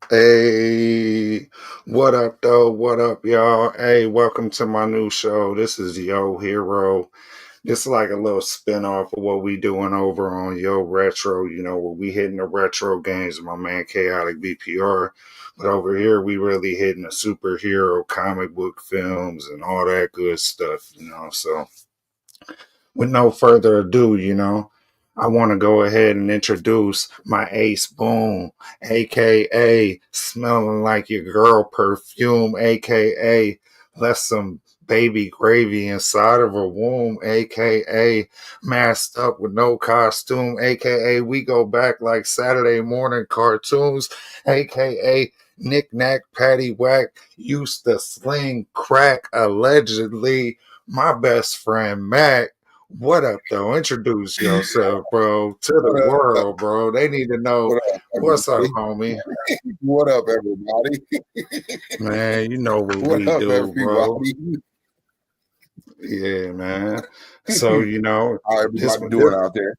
Hey, what up, though? What up, y'all? Hey, welcome to my new show. This is Yo Hero. This is like a little spin-off of what we doing over on Yo Retro, where we hitting the retro games with my man Chaotic BPR. But over here, we really hitting the superhero comic book films and all that good stuff. So with no further ado, I want to go ahead and introduce my ace boom, aka smelling like your girl perfume, aka left some baby gravy inside of her womb, aka masked up with no costume, aka we go back like Saturday morning cartoons, aka Knick Knack Patty Whack used to sling crack allegedly. My best friend Mac. What up, though? Introduce yourself, bro, to the What up? world, bro. They need to know What up, what's up, everybody? homie. What up, everybody? Man, you know what What we up, do, bro. everybody? Yeah, man. So, How this everybody doing this out there?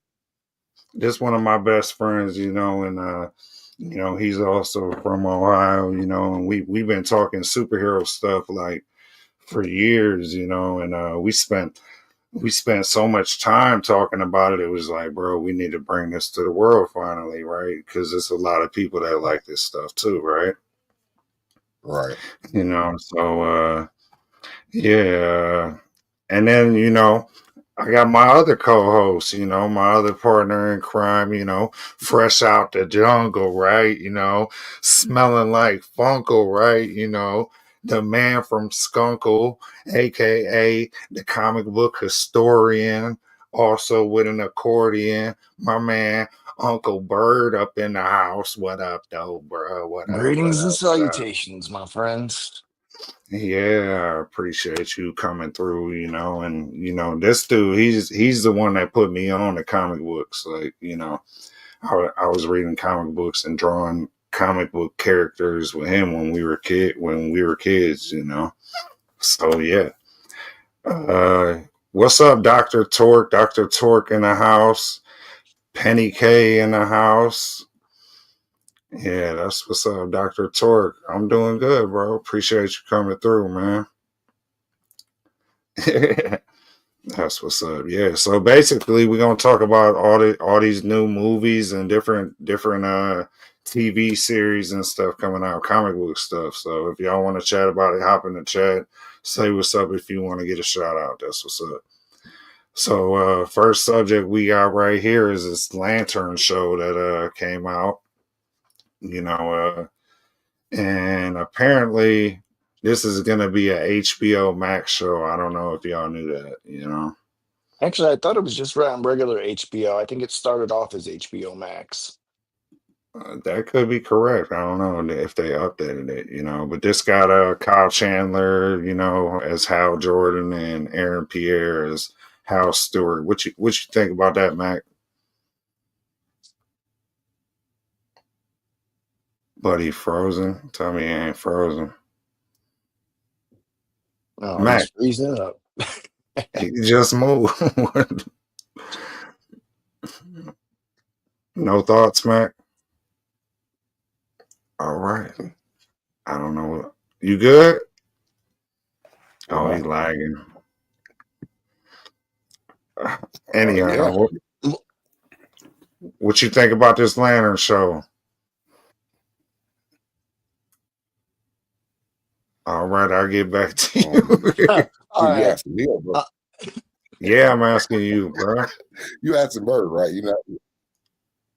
this one of my best friends, and he's also from Ohio, and we've been talking superhero stuff like for years, and we spent so much time talking about it. It was like, bro, we need to bring this to the world finally, right? Because there's a lot of people that like this stuff too, right? Right. So yeah. And then, I got my other co-host, my other partner in crime, fresh out the jungle, right? Smelling like Funkle, right? The man from Skunkle, aka the comic book historian, also with an accordion. My man, Uncle Bird up in the house. What up, though, bro? What up? What Greetings and up? What up? salutations, my friends. Yeah, I appreciate you coming through, and this dude, he's the one that put me on the comic books. Like, I was reading comic books and drawing comic book characters with him when we were kids. So yeah. What's up, Dr. Torque? Dr. Torque in the house. Penny K in the house. Yeah, that's what's up, Dr. Torque. I'm doing good, bro. Appreciate you coming through, man. That's what's up. Yeah. So basically, we're gonna talk about all these new movies and different TV series and stuff coming out, comic book stuff. So if y'all want to chat about it, hop in the chat. Say what's up if you want to get a shout out. That's what's up. So first subject we got right here is this Lantern show that came out. You know, and apparently this is gonna be a HBO Max show. I don't know if y'all knew that. Actually, I thought it was just on regular HBO. I think it started off as HBO Max. That could be correct. I don't know if they updated it, But this got Kyle Chandler, as Hal Jordan and Aaron Pierre as Hal Stewart. What you think about that, Mac? Buddy frozen? Tell me he ain't frozen. Oh, Mac, he's freezing up. he just moved. No thoughts, Mac? All right. I don't know. You good? Oh, he's lagging. Anyhow, Yeah. what you think about this Lantern show? All right, I'll get back to you. All You right. asking me, bro? Yeah, I'm asking you, bro. You asking Bird, right? No,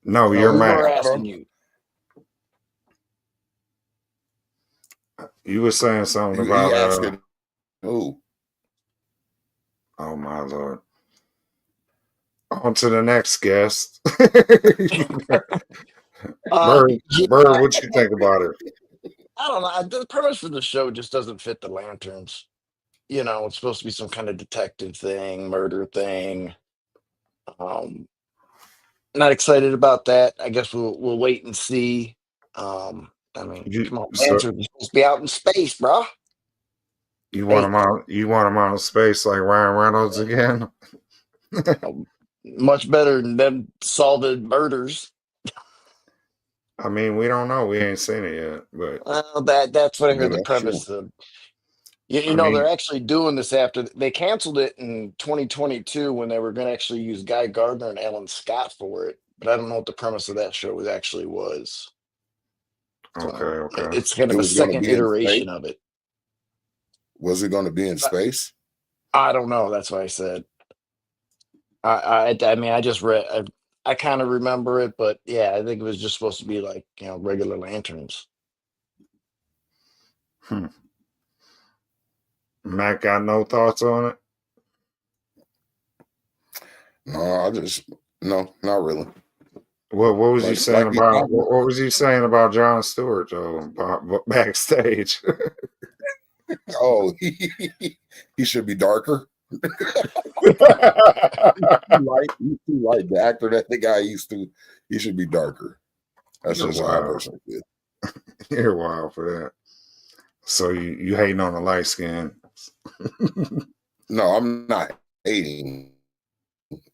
No, you're we Mac. were asking you. You were saying something He about asking who? oh my lord. On to the next guest. Bird, Yeah, Bird, what you think about it? I don't know. The premise for the show just doesn't fit the Lanterns. It's supposed to be some kind of detective thing, murder thing. Um, Not excited about that. I guess we'll wait and see. I mean, You come on, so Lanterns are supposed to be out in space, bro. you want Hey, him out? You want him out of space like Ryan Reynolds again? much better than them solving murders. I mean, we don't know. We ain't seen it yet, but Well, that's what I Yeah, heard the that's true. premise of. You I know, mean, they're actually doing this after they canceled it in 2022 when they were going to actually use Guy Gardner and Alan Scott for it. But I don't know what the premise of that show actually was. okay, So okay. it's kind It of a was going to second be in space. iteration of it. Was it going to be in But space? I don't know. That's why I said. I mean, I just read. I kind of remember it, but yeah, I think it was just supposed to be like regular lanterns. Hmm. Matt got no thoughts on it. No, no, not really. What was you saying Like about what was you saying about Jon Stewart though backstage? oh, he should be darker. He's too light. The actor that the guy used to, he should be darker. That's You're just how I wild. personally feel. You're wild for that. So you hating on the light skin? No, I'm not hating.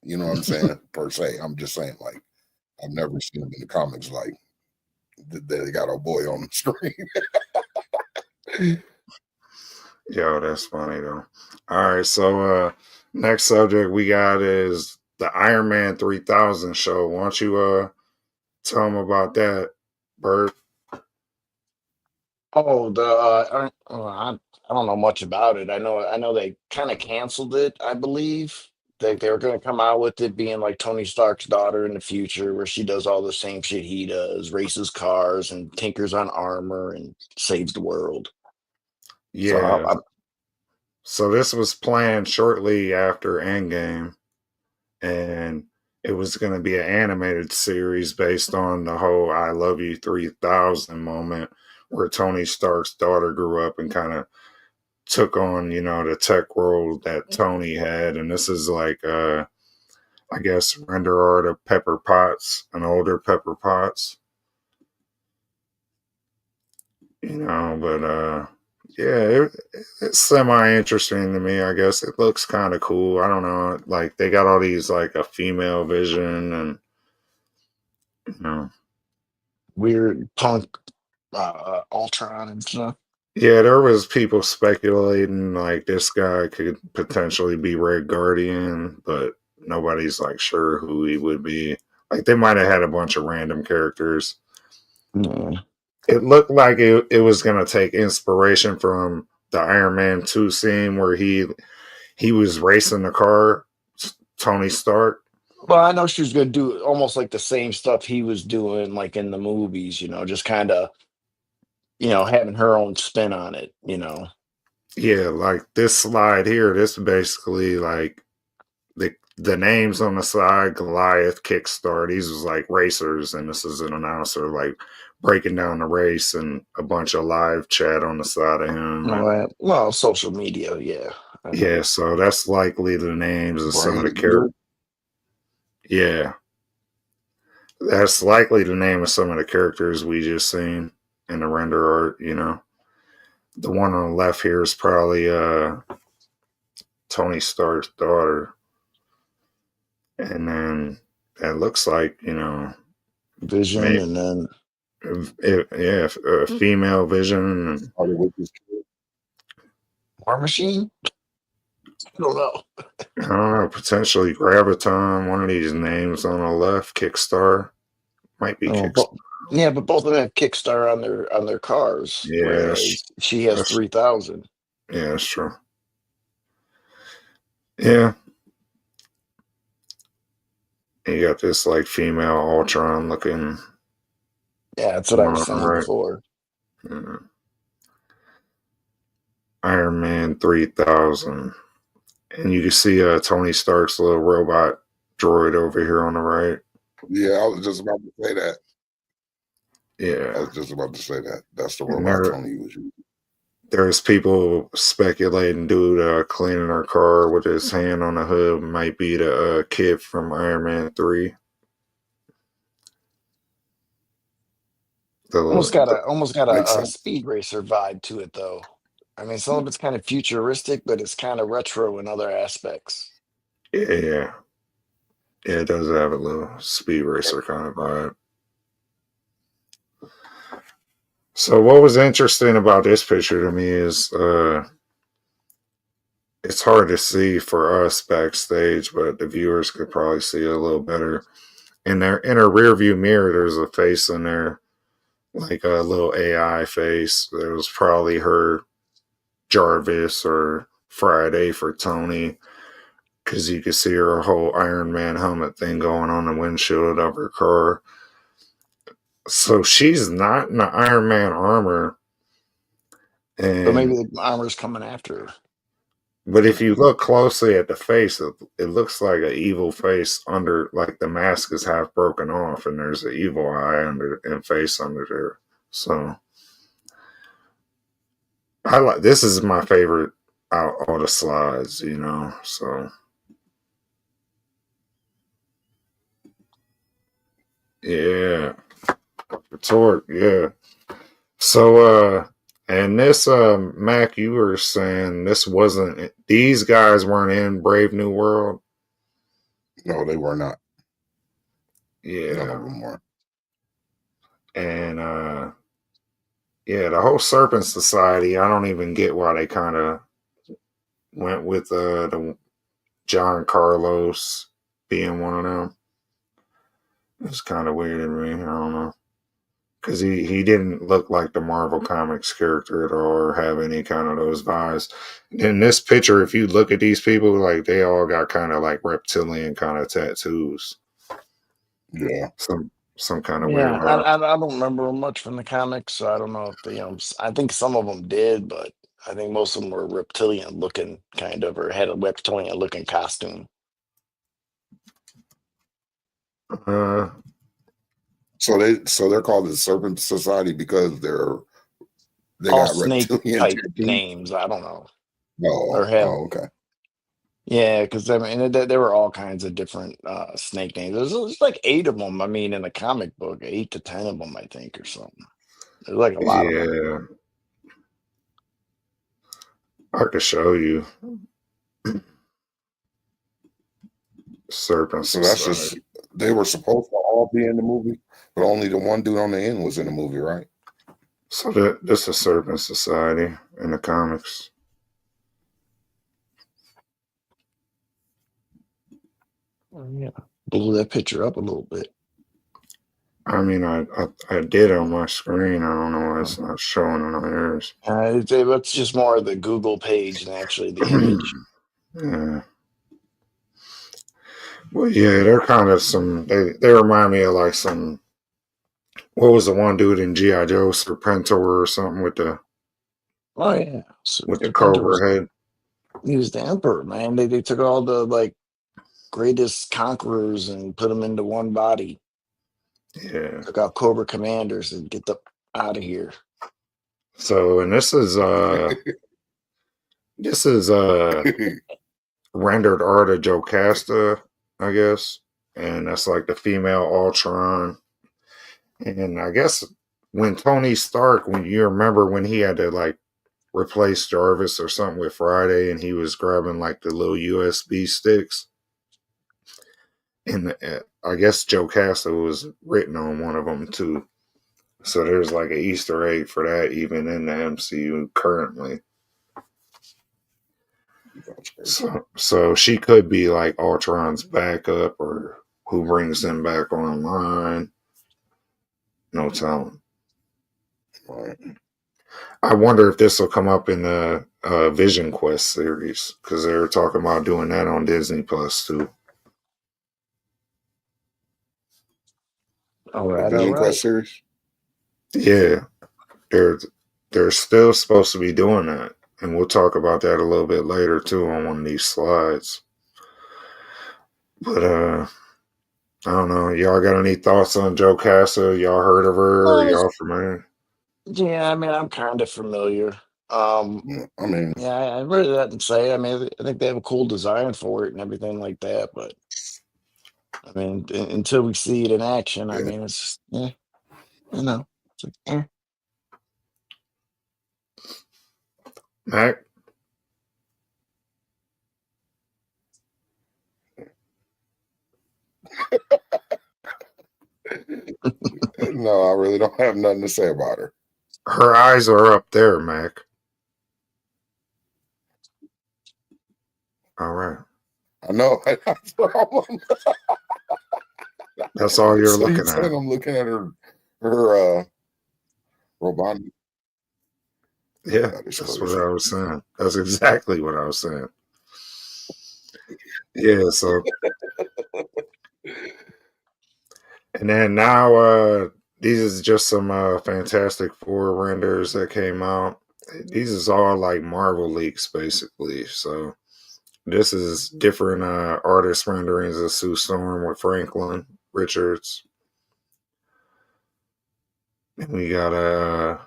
You know what I'm saying? Per se, I'm just saying like I've never seen him in the comics like they got a boy on the screen. Yo, that's funny though. All right, so next subject we got is the Iron Man 3000 show. Why don't you tell them about that, Bert? Oh, I don't know much about it. I know they kind of canceled it. I believe they were going to come out with it being like Tony Stark's daughter in the future, where she does all the same shit he does, races cars and tinkers on armor and saves the world. So Yeah. So this was planned shortly after Endgame, and it was going to be an animated series based on the whole "I Love You 3000" moment, where Tony Stark's daughter grew up and kind of took on, the tech world that Tony had. And this is like, I guess, render art of Pepper Potts, an older Pepper Potts, but yeah, it's semi interesting to me. I guess it looks kind of cool. I don't know, like they got all these like a female Vision, and you know, weird punk Ultron and stuff. yeah, there was people speculating like this guy could potentially be Red Guardian, but nobody's like sure who he would be. Like they might have had a bunch of random characters. Yeah. It looked like it was going to take inspiration from the Iron Man 2 scene where he was racing the car, Tony Stark. Well, I know she was going to do almost like the same stuff he was doing, like in the movies. Just kind of having her own spin on it. Yeah, like this slide here, this basically like the names on the side, Goliath, Kickstart, these was like racers, and this is an announcer like breaking down the race and a bunch of live chat on the side of him. And Well, social media, yeah. yeah, so that's likely the names of some of the Brain characters. eater. Yeah. That's likely the name of some of the characters we just seen in the render art. The one on the left here is probably Tony Stark's daughter. And then that looks like, Vision, maybe, and then a female Vision. And Started with this kid. War Machine. I don't know. I don't know, potentially Graviton, one of these names on the left, Kickstar. Might be Oh, Kickstar. yeah, but both of them have Kickstarter on their cars, Yeah, whereas she has that's 3,000. yeah, that's true. Yeah. You got this like female Ultron looking Yeah, that's what I one was on the saying right. before. Yeah. Iron Man 3000. And you can see Tony Stark's little robot droid over here on the right. Yeah, I was just about to say that. I Yeah. was just about to say that. That's the And robot Tony was using. there's people speculating dude cleaning her car with his hand on the hood might be the kid from Iron Man 3. Almost The, got Makes a sense. speed racer vibe to it, though. I mean, some of it's kind of futuristic, but it's kind of retro in other aspects. yeah. Yeah, it does have a little speed racer kind of vibe. So what was interesting about this picture to me is it's hard to see for us backstage, but the viewers could probably see it a little better. In her rear view mirror, there's a face in there, like a little AI face. It was probably her Jarvis or Friday for Tony, because you could see her whole Iron Man helmet thing going on the windshield of her car. So she's not in the Iron Man armor. So maybe And the armor's coming after her. but if you look closely at the face, it looks like an evil face under, like the mask is half broken off, and there's an evil eye under and face under there. So I like, this is my favorite out all the slides, you know. So yeah, Torque, yeah. So and this Mac, you were saying this wasn't, these guys weren't in Brave New World. No, they were not. None of Yeah. them were. And yeah, the whole Serpent Society, I don't even get why they kind of went with the John Carlos being one of them. It's kind of weird to me. I don't know. Because he didn't look like the Marvel Comics character at all or have any kind of those vibes. In this picture, if you look at these people, like they all got kind of like reptilian kind of tattoos. Yeah. Some kind of Yeah, weird vibe. I don't remember much from the comics, so I don't know if they. I think some of them did, but I think most of them were reptilian looking, kind of, or had a reptilian looking costume. Uh, So they're called the Serpent Society because they All got snake reptilian type tattoos. names. I don't know, No. or have. Oh, okay. Yeah, because I mean, there were all kinds of different snake names. There's like 8 of them. I mean, in the comic book, 8 to 10 of them, I think, or something. There's like a lot of them. yeah, I could show you. Serpent So that's Society. just they were supposed to all be in the movie, but only the one dude on the end was in the movie, right? So this is Serpent Society in the comics. Yeah, blew that picture up a little bit. I mean, I did on my screen. I don't know why it's not showing on yours. It's just more of the Google page than actually the image. Yeah. Well, yeah, they're kind of some. They remind me of like some. What was the one dude in GI Joe, Serpentor or something with the Oh yeah, so Serpentor cobra head? he was the emperor, man. They took all the like greatest conquerors and put them into one body. Yeah. Took out Cobra commanders and get the out of here. So, and this is rendered art of Jocasta, I guess, and that's like the female Ultron. And I guess when Tony Stark, when you remember when he had to like replace Jarvis or something with Friday, and he was grabbing like the little USB sticks, and I guess Jocasta was written on one of them too. So there's like an Easter egg for that, even in the MCU currently. So she could be like Ultron's backup, or who brings them back online. No telling. Right. I wonder if this will come up in the Vision Quest series, because they were talking about doing that on Disney Plus too. All The right, Vision all right. Quest series. Yeah, they're still supposed to be doing that, and we'll talk about that a little bit later too on one of these slides. But I don't know. Y'all got any thoughts on Jocasta? Y'all heard of her? Or y'all familiar? Yeah, I mean, I'm kind of familiar. I mean, Yeah, I really didn't say. I mean, I think they have a cool design for it and everything like that. But I mean, until we see it in action, I yeah. mean, it's just, yeah, you know, it's like, eh. Mac? No, I really don't have nothing to say about her. Her eyes are up there, Mac. All right. I know. That's the problem. That's all you're So you looking saying at. I'm looking at her robot? Yeah, That is that's what crazy. I was saying. That's exactly what I was saying. Yeah, so and then now these is just some Fantastic Four renders that came out. These is all like Marvel leaks basically. So this is different artist renderings of Sue Storm with Franklin Richards. And we got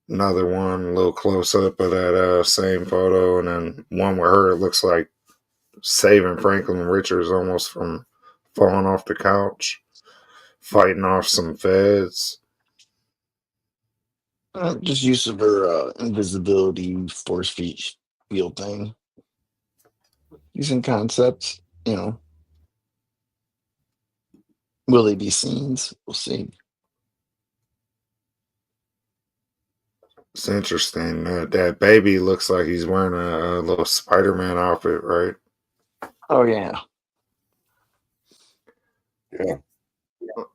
another one, a little close up of that same photo, and then one with her. It looks like saving Franklin Richards almost from falling off the couch, fighting off some feds. Just use of her invisibility force field thing. Using concepts, will they be scenes? We'll see. It's interesting. That baby looks like he's wearing a little Spider-Man outfit, right? Oh yeah. Yeah.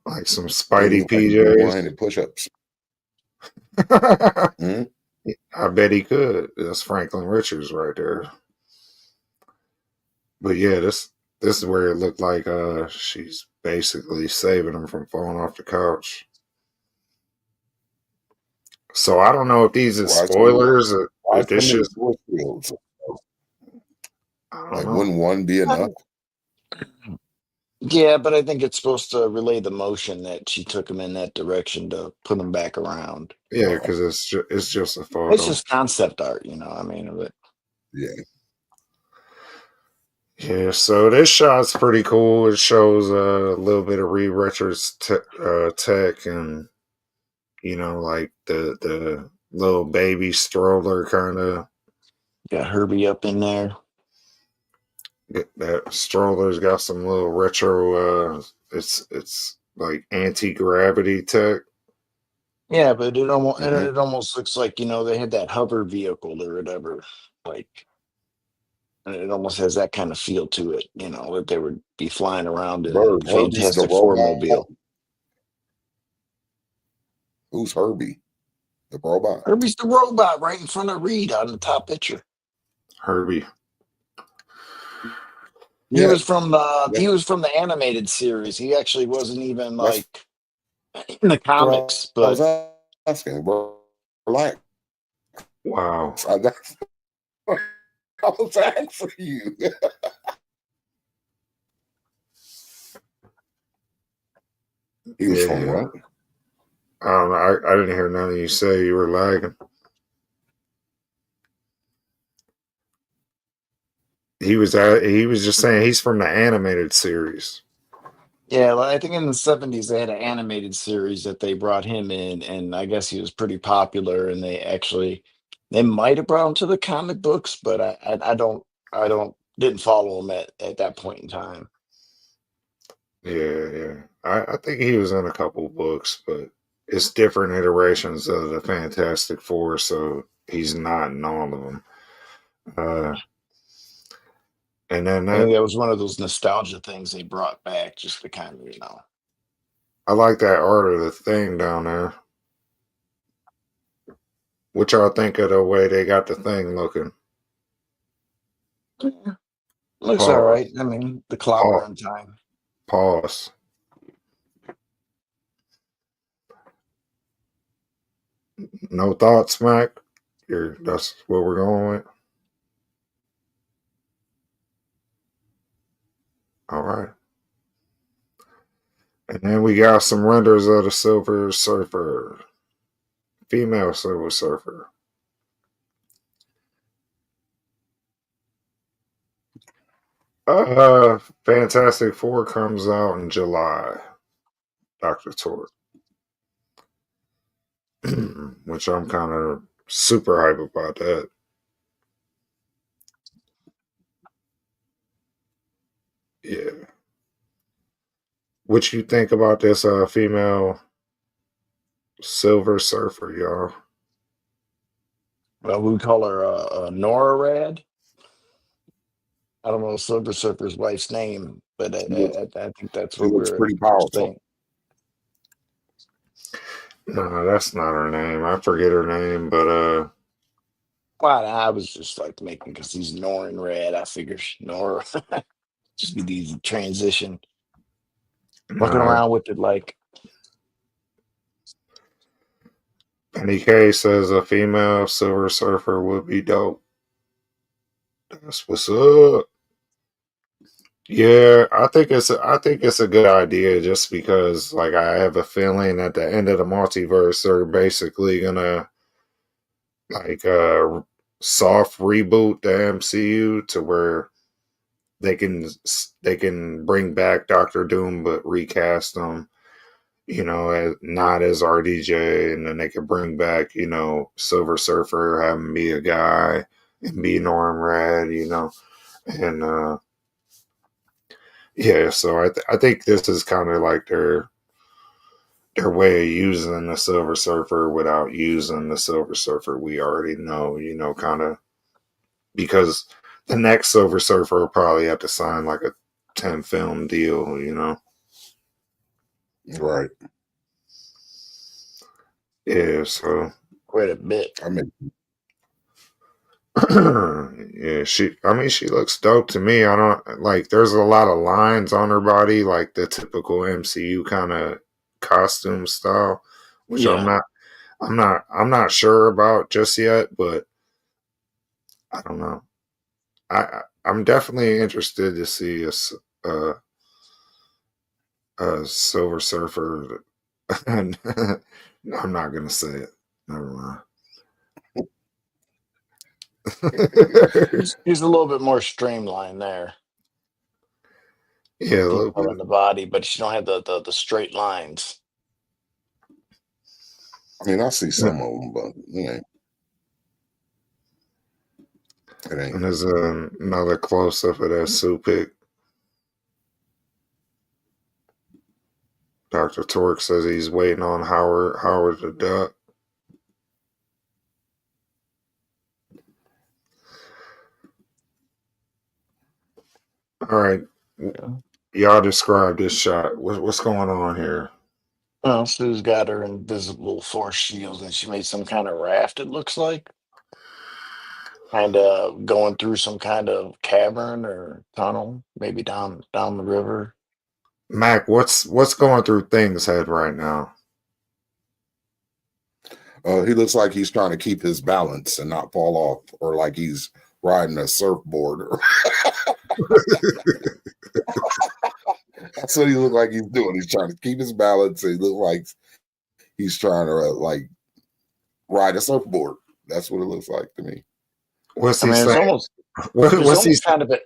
Like some He Spidey looked like he did PJs. one-handed push-ups. Hmm? I bet he could. That's Franklin Richards right there. But yeah, this is where it looked like she's basically saving him from falling off the couch. So I don't know if these are Why so many? spoilers or Why if so this many just force fields? I don't Like, know. wouldn't one be enough? Yeah, but I think it's supposed to relay the motion that she took him in that direction to put him back around. Yeah, Oh, because it's just a It's photo. just concept art, I mean, of it. yeah. Yeah, so this shot's pretty cool. It shows a little bit of Reed Richards tech and like the little baby stroller kind of. Got Herbie up in there. That stroller's got some little retro. It's like anti gravity tech. Yeah, but it almost Hmm. it almost looks like they had that hover vehicle or whatever, like, and it almost has that kind of feel to it, that they would be flying around in Bird, Herbie's the Fantastic Four robot. mobile. Who's Herbie? The robot. Herbie's the robot right in front of Reed on the top picture. Herbie. He Yeah. was from the animated series. He actually wasn't even That's like in the what comics, I was but asking. Bro, relax. Wow. That's what I was asking you. He was from Yeah. what? I don't know. I didn't hear none of you say you were lagging. He was just saying he's from the animated series. yeah, I think in the '70s they had an animated series that they brought him in, and I guess he was pretty popular. And they might have brought him to the comic books, but I don't didn't follow him at that point in time. Yeah, yeah. I think he was in a couple books, but it's different iterations of the Fantastic Four, so he's not in all of them. Uh, and then I think that that was one of those nostalgia things they brought back just to kind of. I like that art of the thing down there. What y'all think of the way they got the thing looking? Yeah, looks all Pause. right. I mean, the clock Pause. run time. Pause. No thoughts, Mac? That's what we're going with. All right. And then we got some renders of the Silver Surfer, female Silver Surfer. Fantastic Four comes out in July. Dr. Tor, which I'm kind of super hype about that. Yeah. What you think about this female Silver Surfer, y'all. Well, we call her Nora Rad. I don't know Silver Surfer's wife's name, but I think that's She what looks we're pretty powerful. saying. No, that's not her name. I forget her name, but Well, I was just like making because he's Norin Red. I figured Nora just be the easy transition. Walking nah. around with it like Penny K says a female Silver Surfer would be dope. That's what's up. Yeah, I think it's a good idea just because like I have a feeling at the end of the multiverse they're basically gonna like soft reboot the MCU to where they can bring back Doctor Doom but recast him, you know, as not as RDJ, and then they could bring back, you know, Silver Surfer, have him be a guy and be Norm Rad, you know, and yeah, so I think this is kind of like their way of using the Silver Surfer without using the Silver Surfer we already know, you know, kind of because the next Silver Surfer will probably have to sign like a 10 film deal, you know. Right. Yeah, so quite a bit. I mean, yeah, I mean she looks dope to me. I don't like there's a lot of lines on her body, like the typical MCU kind of costume style, which Yeah. I'm not sure about just yet, but I don't know. I'm definitely interested to see a Silver Surfer. I'm not gonna say it. Never mind. He's a little bit more streamlined there. Yeah, a little Detail bit. in the body, but she don't have the straight lines. I mean, I see some of them, but it ain't. And there's another close up of that Sue pick. Dr. Torque says he's waiting on Howard the Duck. All right. Yeah. Y'all describe this shot. What's going on here? Well, Sue's got her invisible force shields, and she made some kind of raft. It looks like kind of going through some kind of cavern or tunnel, maybe down the river. Mac, what's going through Thing's head right now? He looks like he's trying to keep his balance and not fall off, or like he's riding a surfboard. That's what he looked like he's doing. He's trying to keep his balance. And he looks like he's trying to like ride a surfboard. That's what it looks like to me. What's I he mean, saying? there's What's he almost kind of a.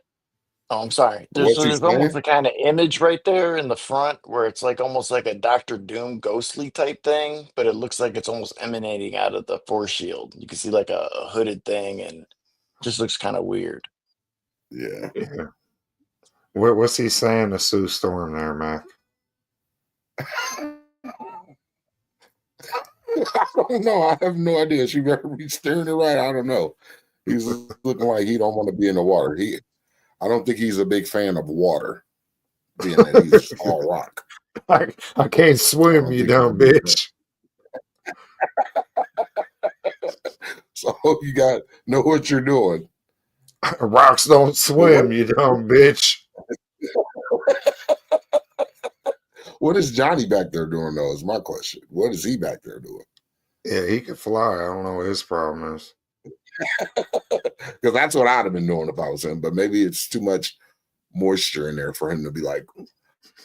Oh, I'm sorry. What's he There's almost saying? a kind of image right there in the front where it's like almost like a Doctor Doom ghostly type thing, but it looks like it's almost emanating out of the force shield. You can see like a hooded thing, and just looks kind of weird. Yeah. Yeah. What's he saying to Sue Storm there, Mac? I don't know. I have no idea. She better be steering it right. I don't know. He's looking like he don't want to be in the water. I don't think he's a big fan of water, being that he's all rock. I can't swim, you dumb bitch. So you got know what you're doing. Rocks don't swim, you dumb bitch. What is Johnny back there doing, though, is my question. What is he back there doing? Yeah, he can fly. I don't know what his problem is. Because that's what I'd have been doing if I was him. But maybe it's too much moisture in there for him to be like,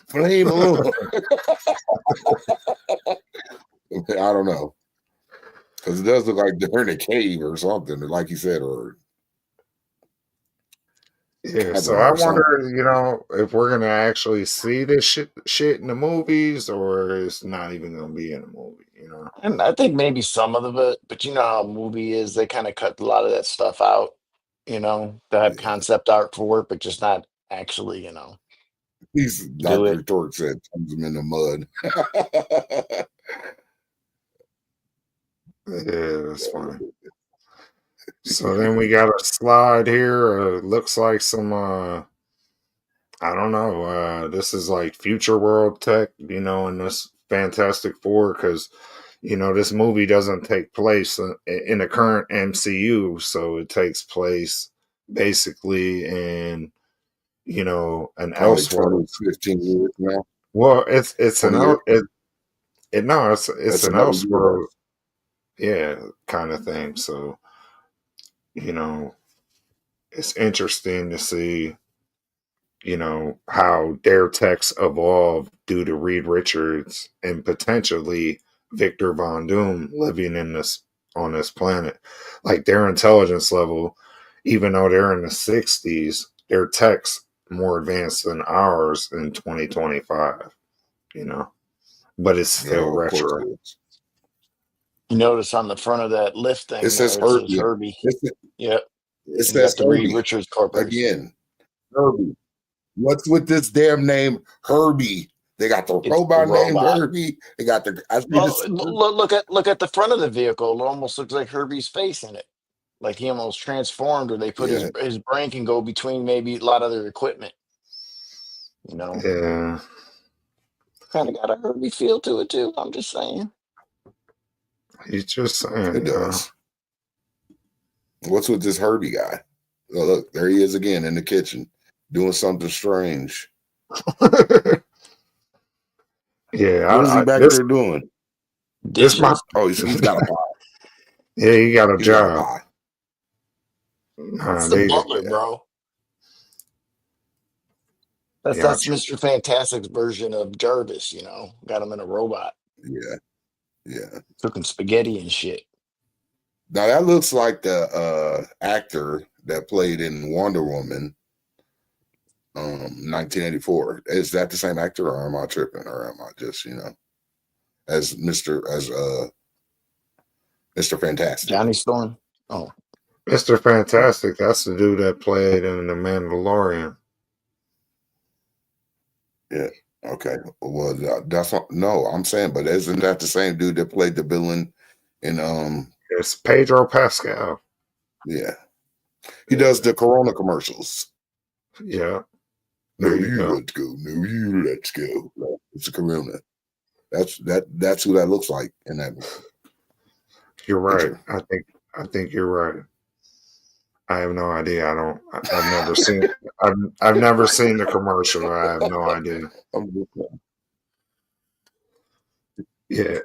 flame on. I don't know. Because it does look like they're in a cave or something, like you said, or yeah. So I wonder, you know, if we're gonna actually see this shit in the movies, or it's not even gonna be in the movie. You know, And I think maybe some of it, but you know how a movie is, they kind of cut a lot of that stuff out, they have concept art for it, but just not actually, He's do Dr. it. Torque said, turns him in the mud. Yeah, that's funny. So then we got a slide here. Looks like some I don't know. This is like future world tech, in this Fantastic Four, because this movie doesn't take place in the current MCU, so it takes place basically in an Probably Elseworld. 20, 15 years now. Well, it's an 20 years. no, it's That's an another Elseworld, universe. yeah, kind of thing. So you know, it's interesting to see how their techs evolved due to Reed Richards and potentially Victor Von Doom living in this on this planet. Like their intelligence level, even though they're in the 60s, their techs more advanced than ours in 2025, but it's still No, of course retro. it is. You notice on the front of that lift thing It says there, it says Herbie. Herbie. It Yep. You got says the Reed Herbie Richards Corporation. again. Herbie. What's with this damn name Herbie? They got the It's a robot named robot. Herbie. They got the. I think Well, it's look at the front of the vehicle. It almost looks like Herbie's face in it. Like he almost transformed, or they put yeah. his brain can go between maybe a lot of their equipment. Yeah, Kind of got a Herbie feel to it too. I'm just saying. he's just saying, It does. What's with this Herbie guy? Oh, look, there he is again in the kitchen doing something strange. Yeah, What is he back there doing? this my Dishes. Oh, he's got a pie. yeah, he got a He's got a job. pie. That's the butler, bro. That's Yeah, Mr. Fantastic's version of Jarvis. Got him in a robot, Yeah. cooking spaghetti and shit. Now that looks like the actor that played in Wonder Woman, 1984. Is that the same actor, or am I tripping, or am I just as Mr. Fantastic? Johnny Storm. Oh, Mr. Fantastic, that's the dude that played in The Mandalorian. Yeah. Okay. Well, that's not, no. I'm saying, but isn't that the same dude that played the villain in It's Pedro Pascal. Yeah. He does the Corona commercials. Yeah. No, There you you go. let's go. No, you let's go. It's a Corona. That's who that looks like in that movie. You're right. Picture. I think you're right. I have no idea. I've never seen I've never seen the commercial. I have no idea. Yeah.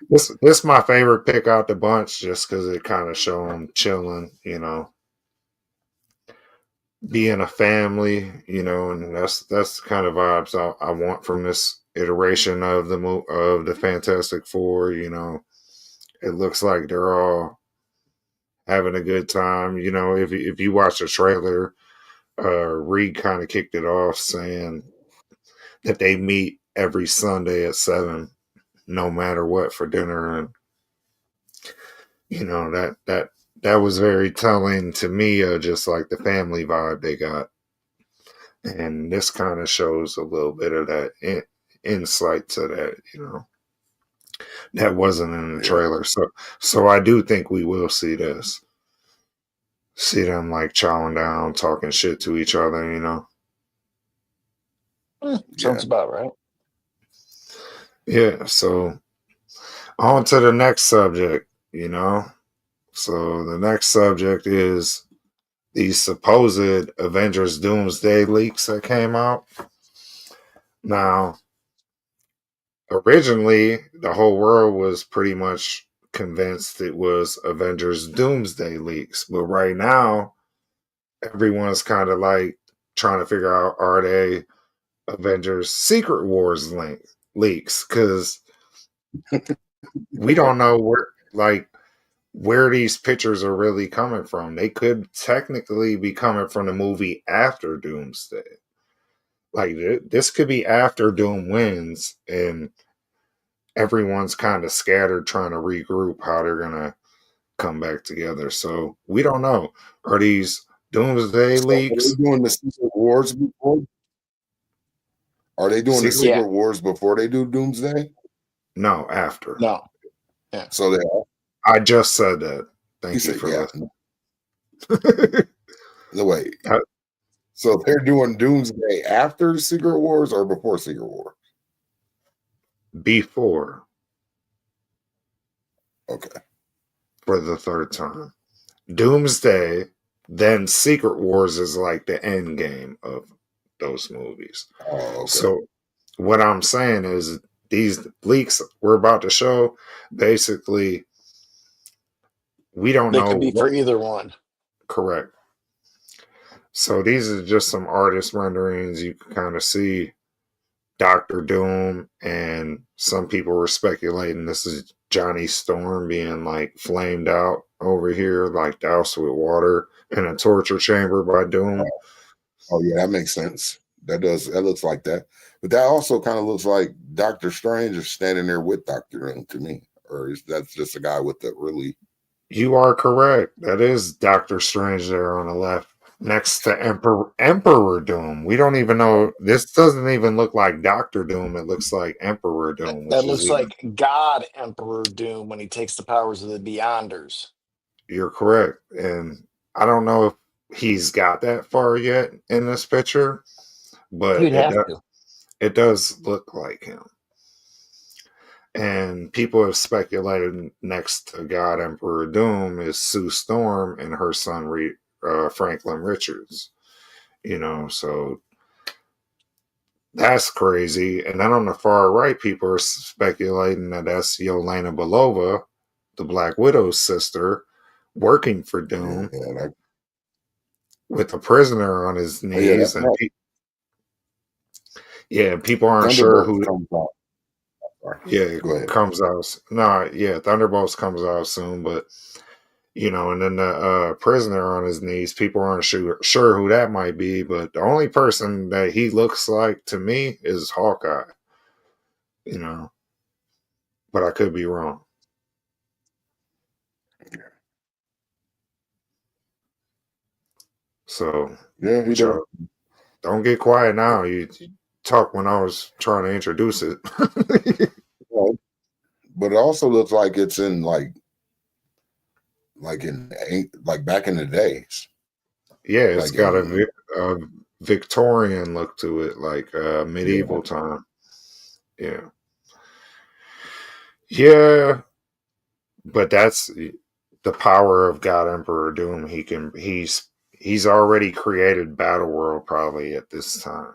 This is my favorite pick out the bunch just because it kind of show them chilling, being a family, and that's the kind of vibes I want from this iteration of the Fantastic Four. It looks like they're all having a good time. If you watch the trailer, Reed kind of kicked it off saying that they meet every Sunday at 7, no matter what, for dinner, and that was very telling to me of just like the family vibe they got. And this kind of shows a little bit of that insight to that, that wasn't in the trailer. So I do think we will see this. See them like chowing down, talking shit to each other, sounds about right. Yeah, so on to the next subject, So the next subject is these supposed Avengers Doomsday leaks that came out. Now, originally, the whole world was pretty much convinced it was Avengers Doomsday leaks. But right now, everyone's kind of like trying to figure out, are they Avengers Secret Wars leaks? Because we don't know where these pictures are really coming from. They could technically be coming from the movie after Doomsday. Like this could be after Doom wins and everyone's kind of scattered trying to regroup how they're gonna come back together. So we don't know. Are these Doomsday leaks? Are they doing the Secret Wars before? Are they doing the Secret Wars before they do Doomsday? No, after. No. Yeah. So they are. I just said that. You Thank you said for yeah. listening. No wait. Uh, So they're doing Doomsday after Secret Wars or before Secret War? Before, Okay. for the third time. Doomsday, then Secret Wars is like the end game of those movies. Oh, okay. So what I'm saying is these leaks we're about to show, basically, we don't They could know be what for either one. correct. So these are just some artist renderings. You can kind of see Doctor Doom, and some people were speculating this is Johnny Storm being like flamed out over here, like doused with water in a torture chamber by Doom. Oh yeah, that makes sense. That looks like that. But that also kind of looks like Doctor Strange is standing there with Doctor Doom to me. Or is that just a guy with the really You are correct. That is Doctor Strange there on the left, next to Emperor Doom. We don't even know. This doesn't even look like Doctor Doom. It looks like Emperor Doom, That which is looks even. like God Emperor Doom when he takes the powers of the Beyonders. You're correct, and I don't know if he's got that far yet in this picture, but You'd have to. it does look like him. And people have speculated next to God Emperor Doom is Sue Storm and her son Franklin Richards. So that's crazy. And then on the far right, people are speculating that that's Yelena Belova, the Black Widow's sister, working for Doom with a prisoner on his knees. And people aren't sure who. Yeah, Go ahead. comes out. No, yeah, Thunderbolts comes out soon, but and then the prisoner on his knees, people aren't sure who that might be, but the only person that he looks like to me is Hawkeye. But I could be wrong. So yeah, he does. Don't get quiet now. You talk when I was trying to introduce it. But it also looks like it's in like back in the days. Yeah, it's got a Victorian look to it, like medieval time. Yeah. Yeah. But that's the power of God Emperor Doom. He's already created Battleworld probably at this time.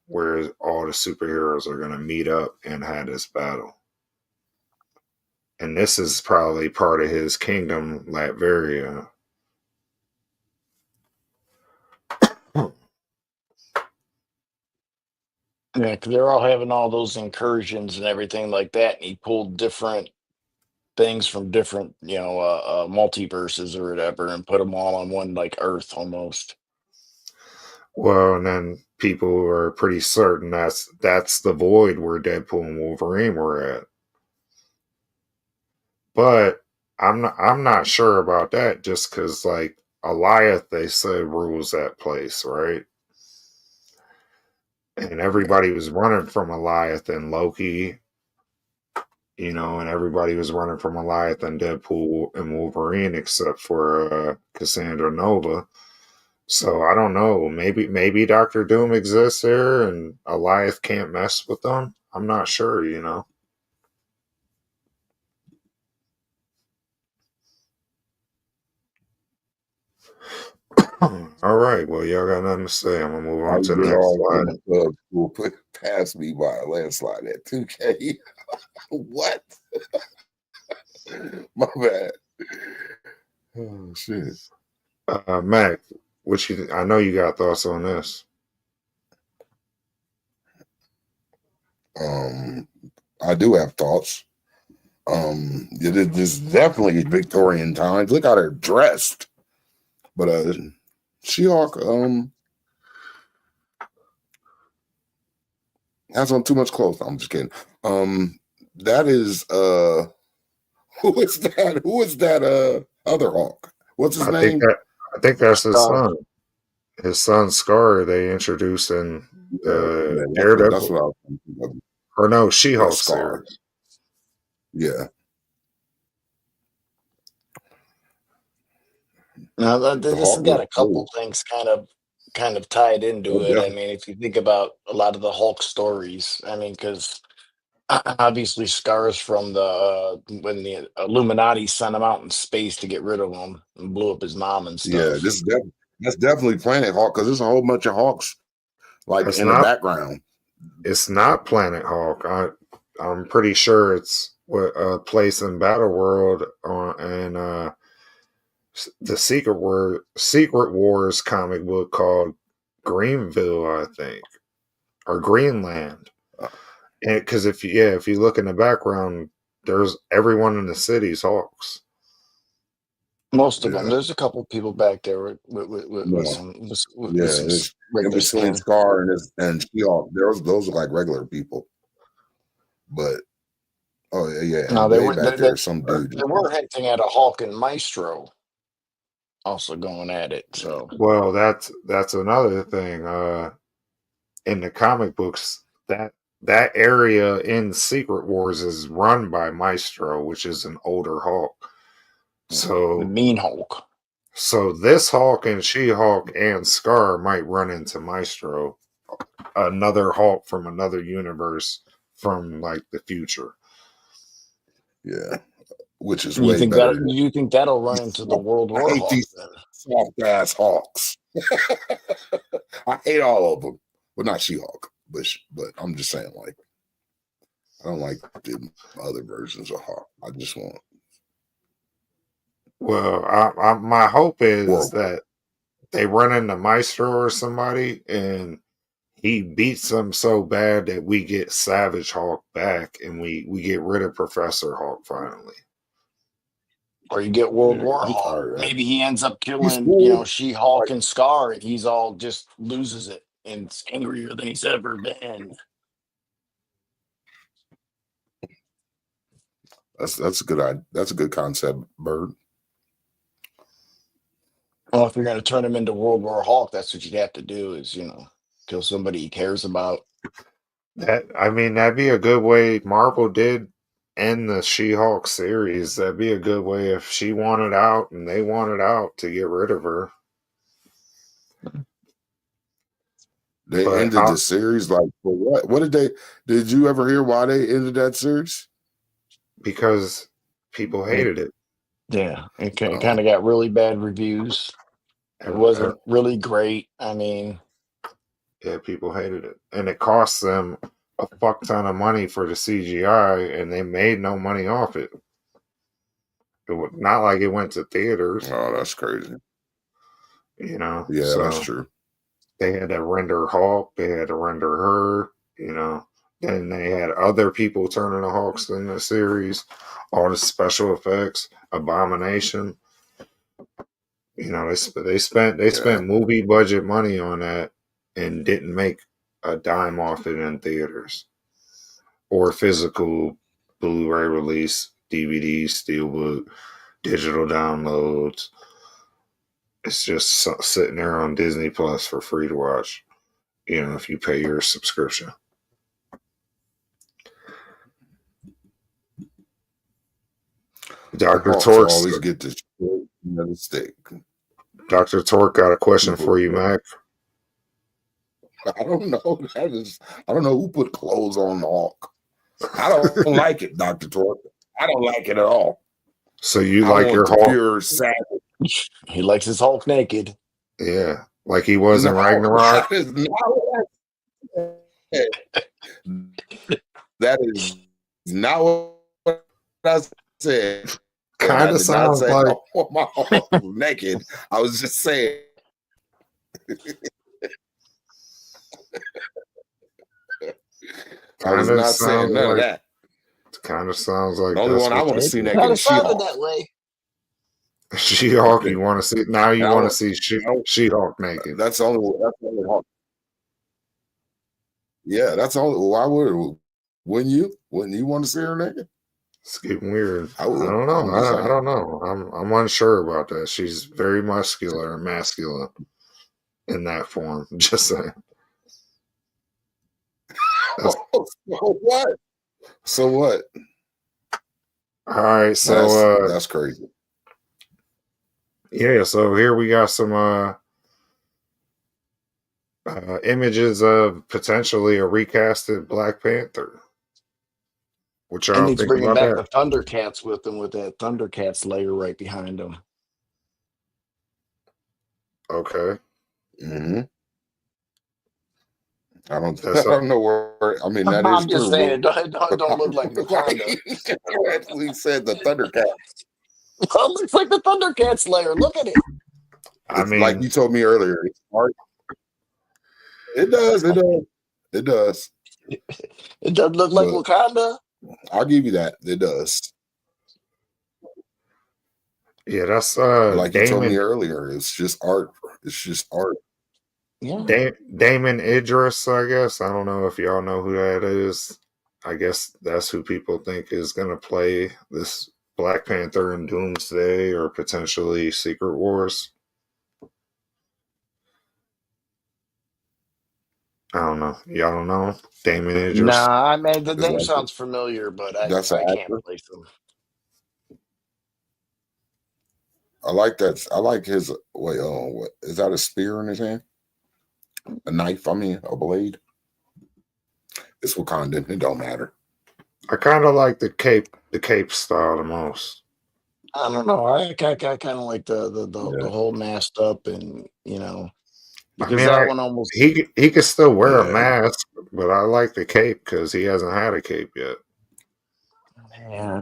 Where all the superheroes are gonna meet up and have this battle. And this is probably part of his kingdom, Latveria. Yeah, because they're all having all those incursions and everything like that, and he pulled different things from different, multiverses or whatever, and put them all on one like Earth almost. Well, and then people are pretty certain that's the void where Deadpool and Wolverine were at. But I'm not sure about that, just because like Alioth, they said rules that place, right? And everybody was running from Alioth and Loki, and everybody was running from Alioth and Deadpool and Wolverine except for Cassandra Nova. So I don't know. Maybe Doctor Doom exists here and Alioth can't mess with them. I'm not sure, All right. Well, y'all got nothing to say. I'm gonna move on to the next slide. Will put past me by a landslide at 2K. What? My bad. Oh shit. Mac, I know you got thoughts on this. I do have thoughts. It is definitely Victorian times. Look how they're dressed. But She-Hulk has on too much clothes. I'm just kidding. That is who is that? Who is that other Hulk? What's his name? I think that's his son. His son Scar they introduced in Daredevil. That's what I was thinking of. Or no, She-Hulk series. Yeah. Now, The this has Hulk got was a couple cool. things kind of tied into Oh, it. I mean, if you think about a lot of the Hulk stories, I mean, because obviously scars from the when the Illuminati sent him out in space to get rid of him and blew up his mom and yeah, stuff. that's definitely Planet Hawk because there's a whole bunch of Hawks like It's in the not. background. It's not Planet Hawk. I'm pretty sure it's a place in Battle World and the Secret Wars comic book called Greenville, I think, or Greenland. Uh, Because if you look in the background, there's everyone in the city's Hawks. Most of them. yeah, There's a couple people back there with no, some with yeah. some It's in regular between skin. Scar and She-Hulk. Those are like regular people, but oh yeah, No, and way back there, some dude. they were hinting at a Hulk and Maestro also going at it. So Well, that's another thing. In the comic books, that area in Secret Wars is run by Maestro, which is an older Hulk. the So Mean Hulk. so this Hulk and She-Hulk and Scar might run into Maestro, another Hulk from another universe from like the future. Yeah, which is You way think better that than you think that'll run these into the soft- World I War hate Hulk these then? soft ass Hawks. I hate all of them. Well, not She-Hulk, but I'm just saying, like, I don't like the other versions of Hawk. I just want Well, my hope is World. that they run into Maestro or somebody and he beats them so bad that we get Savage Hulk back and we get rid of Professor Hulk finally. Or you get World Yeah, War I'm Hulk. tired of that. Maybe he ends up He's killing, cool. She Hulk Like and Scar, and he's all just loses it and is angrier than he's ever been. that's a good idea. That's a good concept, Bird. Well, if you're going to turn him into World War Hulk, that's what you'd have to do is, kill somebody he cares about. That'd be a good way. Marvel did end the She-Hulk series. That'd be a good way if she wanted out and they wanted out to get rid of her. They But ended the series like for what? What did they? Did you ever hear why they ended that series? because people hated it. Yeah, it Uh, kind of got really bad reviews. It Ev- wasn't really great. I mean, Yeah, people hated it, and it cost them a fuck ton of money for the CGI, and they made no money off it. It was not like it went to theaters, oh, that's crazy. Yeah, that's So true. they had to render Hulk, they had to render her, Then they had other people turning the Hawks in the series, all the special effects, Abomination. They Yeah, spent movie budget money on that and didn't make a dime off it in theaters or physical Blu-ray release, DVD, steelbook, digital downloads. It's just sitting there on Disney Plus for free to watch. If you pay your subscription. the Dr. Hawks Torx, always get the short end of the stick. Dr. Torque got a question People, for you, Mac. I don't know. I don't know who put clothes on the Hawk. I don't like it, Dr. Torque. I don't like it at all. So you I like want your the Hulk? pure savage. he likes his Hulk naked. Yeah, like he was in No, Ragnarok. that is not what I said. That is not what I said. I Kind of did not sounds say like. I want my Hulk naked. I was just saying. I was Kind of not saying sounds none of like. that. Kind of sounds like The only that's one I what want to you see do. naked Kind is of sounded She-Hulk. that way. She-Hulk. You want to see now? You And I want to want, see I don't- She-Hulk naked? that's the only Hulk. Yeah, that's all. Wouldn't you? Wouldn't you want to see her naked? It's getting weird. I I would. don't know. I'm just I saying. don't know. I'm unsure about that. She's very muscular and masculine in that form. Just saying. That's, So what? So what? all right. So That's crazy. Yeah, so here we got some images of potentially a recasted Black Panther. What And y'all he's think bringing about back the that? Thundercats with him with that Thundercats layer right behind him. Okay, hmm I don't. I that's don't know where. I mean, that is I'm just true, saying, it but don't look like like Wakanda. you actually said, the Thundercat. It looks like the Thundercats layer. Look at it. I It's like mean, you told me earlier. It's art. It does. It does. It does. It doesn't look like But Wakanda. I'll give you that. It does. yeah, that's But like you told me Damon earlier, it's just art. It's just art. Yeah. Damon Idris, I guess. I don't know if y'all know who that is. I guess that's who people think is gonna play this Black Panther in Doomsday or potentially Secret Wars. I don't know. Y'all don't know Damon Idris. Nah, I mean the Is name that sounds familiar, but that's an I can't actor? place them. I like that. I like his. Wait, what is that? A spear in his hand? A knife? I mean, a blade. It's Wakandan. It don't matter. I kind of like the cape style the most. I don't know. I kind of like the Yeah, whole masked up and I because mean, that one almost he could still wear a yeah. mask, but I like the cape because he hasn't had a cape yet. yeah.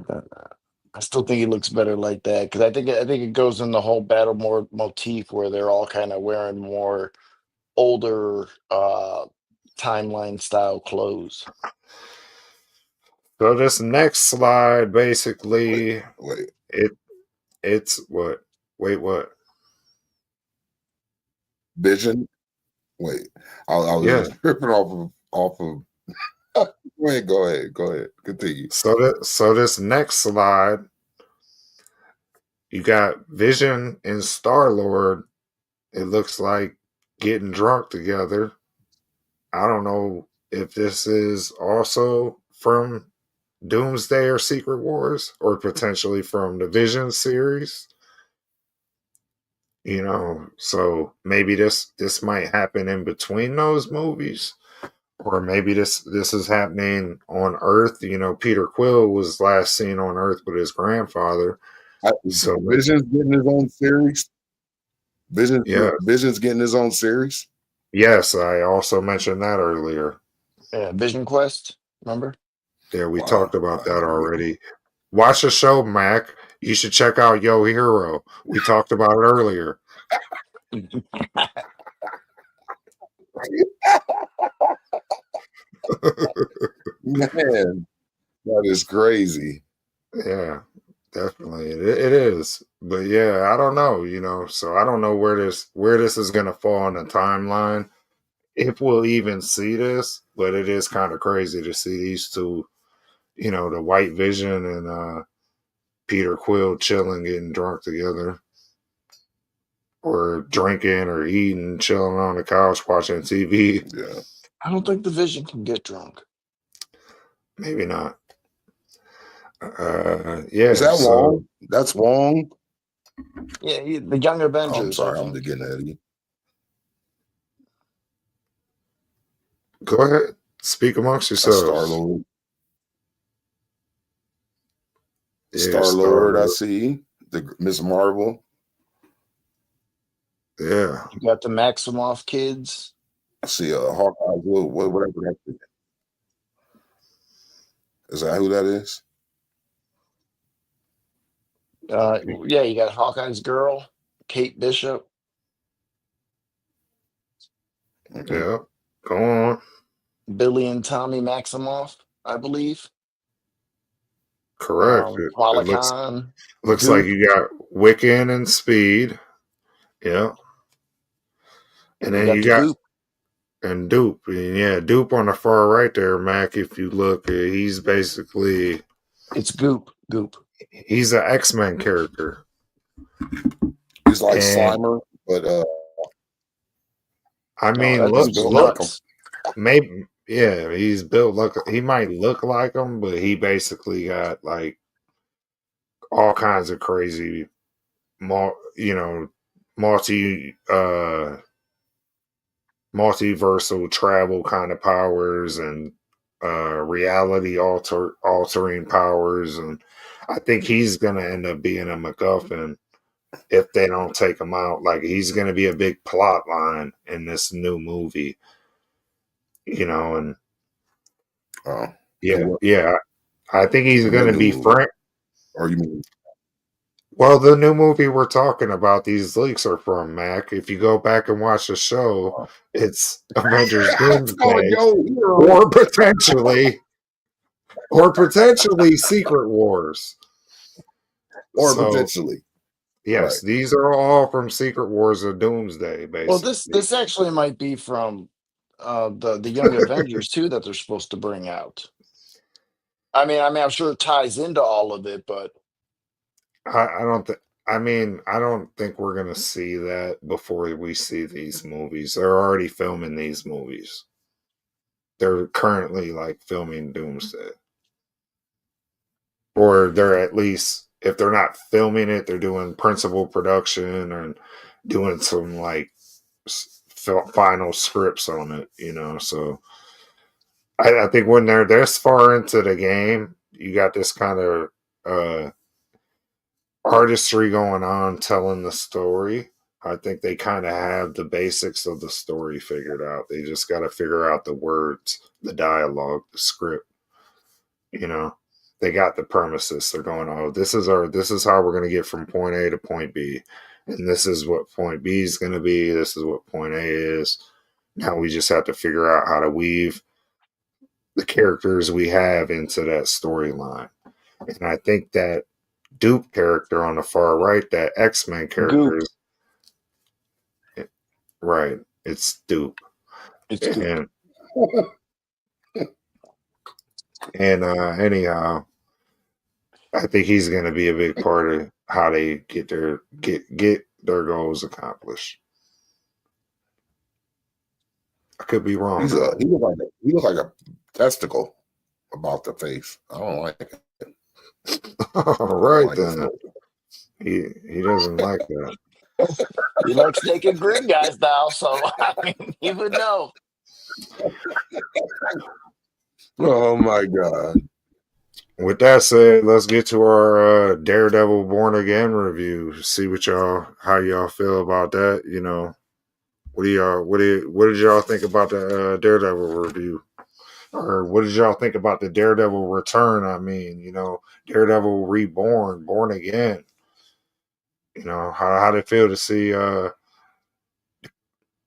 I still think it looks better like that because I think it goes in the whole battle more motif where they're all kind of wearing more older timeline style clothes. So this next slide, Wait, basically, wait. it it's what? Wait, what? Vision. Wait. I was Yeah. just ripping off of. Go ahead. Go ahead. Go ahead. Continue. So this next slide, you got Vision and Star Lord. It looks like getting drunk together. I don't know if this is also from Doomsday or Secret Wars, or potentially from the Vision series. So maybe this might happen in between those movies, or maybe this is happening on Earth. Peter Quill was last seen on Earth with his grandfather. So Vision's getting his own series. yeah, Vision's getting his own series. yes, I also mentioned that earlier. Yeah, Vision Quest. Remember? Yeah, we Wow. talked about that already. Watch the show, Mac. You should check out Yo Hero. We talked about it earlier. Man, that is crazy. Yeah, definitely it is. But yeah, I don't know. So I don't know where this is gonna fall in the timeline. If we'll even see this, but it is kind of crazy to see these two. The White Vision and Peter Quill chilling, getting drunk together, or drinking or eating, chilling on the couch watching TV. Yeah. I don't think the Vision can get drunk. Maybe not. Is Yeah. that So Wong? That's Wong. Yeah, the Young Oh, I'm Avengers, I sorry, I'm think. getting at you. go ahead, speak amongst That's Star yourselves. Lord. Yeah, Star Star Lord. I Lord. see the Miss Marvel. Yeah, You got the Maximoff kids. I see Hawkeye. Whatever that is. Is that who that is? Yeah, you got Hawkeye's girl, Kate Bishop. Okay. yeah. Go on. Billy and Tommy Maximoff, I believe. Correct. It Kamala looks Khan, looks like Goop. you got Wiccan and Speed. Yeah, and You then got you the got Goop. and Dupe. And yeah, Dupe on the far right there, Mac. If you look, he's basically It's Goop. Goop. he's an X-Men character, He's like and Slimer, but I Oh, mean, that he's dude's built like him. nuts. maybe yeah, he's built look. He might look like him, but he basically got like all kinds of crazy you know, multi multiversal travel kind of powers and reality altering powers, and I think he's gonna end up being a MacGuffin if they don't take him out. Like he's gonna be a big plot line in this new movie, and Oh, yeah, what, yeah. I think he's what gonna new be movie? Frank. Or you mean? Well, the new movie we're talking about, these leaks are from Mac. If you go back and watch the show, it's Avengers It's called Doomsday, Yo Hero. or potentially Secret Wars. Or So potentially. yes, Right. these are all from Secret Wars of Doomsday, Well, this basically. this actually might be from the Young Avengers too that they're supposed to bring out. I'm sure it ties into all of it, but I don't think. I mean, I don't think we're gonna see that before we see these movies. They're already filming these movies. They're currently like filming Doomsday, or they're at least, if they're not filming it, they're doing principal production and doing some like final scripts on it. So I think when they're this far into the game, you got this kind of uh, artistry going on telling the story. I think they kind of have the basics of the story figured out. They just got to figure out the words, the dialogue, the script. You know, they got the premises. They're going, oh, this is how we're going to get from point A to point B, and this is what point B is going to be. This is what point A is. Now we just have to figure out how to weave the characters we have into that storyline. And I think that Dupe character on the far right, that X-Men character, Goop. right? It's Dupe, It's Goop. and anyhow, I think he's going to be a big part of how they get their goals accomplished. I could be wrong. He look like a testicle about the face. I don't like it. All right like then. He doesn't like that. He likes naked green guys now, so he would know. Oh my god. With that said, let's get to our Daredevil Born Again review. See how y'all feel about that. What did y'all think about the Daredevil review? Or what did y'all think about the Daredevil return? I mean, Daredevil reborn, born again. How did it feel to see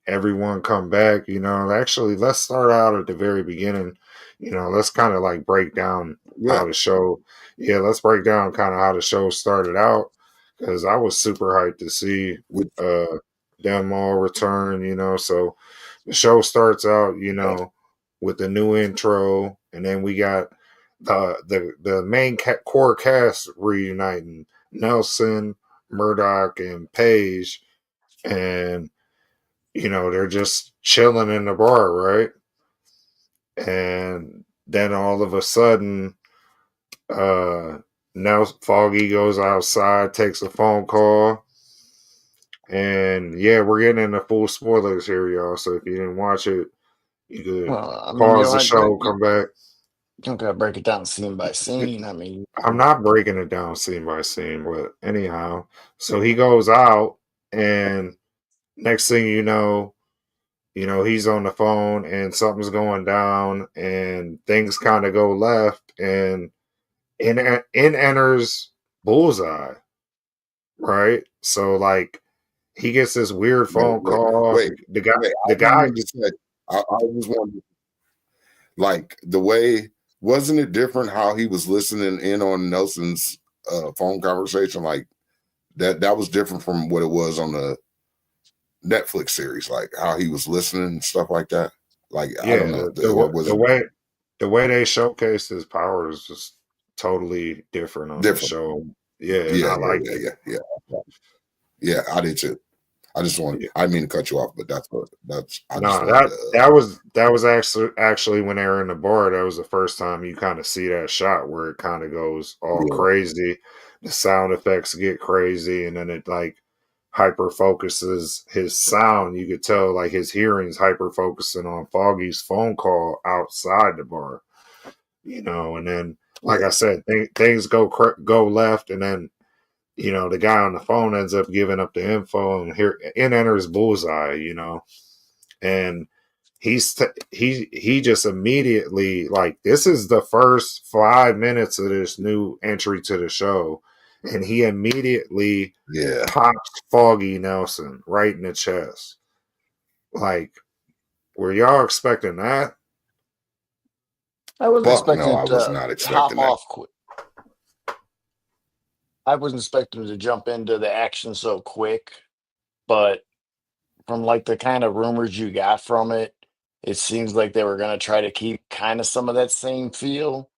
everyone come back? Actually, let's start out at the very beginning. Let's kind of like break down how the show. Yeah, let's break down kind of how the show started out, because I was super hyped to see them all return. So the show starts out, with the new intro, and then we got the main core cast reuniting: Nelson, Murdoch, and Paige, and they're just chilling in the bar, right? And then all of a sudden, now Foggy goes outside, takes a phone call, and yeah, we're getting into full spoilers here, y'all. So if you didn't watch it, you could pause the show, come back. You don't gotta break it down scene by scene. I'm not breaking it down scene by scene, but anyhow, so he goes out, and next thing you know, he's on the phone and something's going down and things kind of go left, and in enters Bullseye, right? So like he gets this weird phone call. The guy I was wondering, like, the way, wasn't it different how he was listening in on Nelson's phone conversation? Like that was different from what it was on the Netflix series, like how he was listening and stuff like that. Like, yeah, I don't know. The way they showcased his power is just totally different on the show. Yeah, I like it. Yeah, I did too. I just want. Yeah. I didn't mean to cut you off, but that's. That was actually when they were in the bar. That was the first time you kind of see that shot where it kind of goes all crazy. the sound effects get crazy, and then it like hyper focuses his sound. You could tell like his hearing's hyper focusing on Foggy's phone call outside the bar, and then like Yeah. I said, things go left, and then the guy on the phone ends up giving up the info, and here in enters Bullseye, and he just immediately, like, this is the first 5 minutes of this new entry to the show, and he immediately Yeah. pops Foggy Nelson right in the chest. Like, were y'all expecting that? I wasn't Fuck no, expecting I it was to not hop expecting that. off quick. I wasn't expecting him to jump into the action so quick, but from like the kind of rumors you got from it, it seems like they were going to try to keep kind of some of that same feel.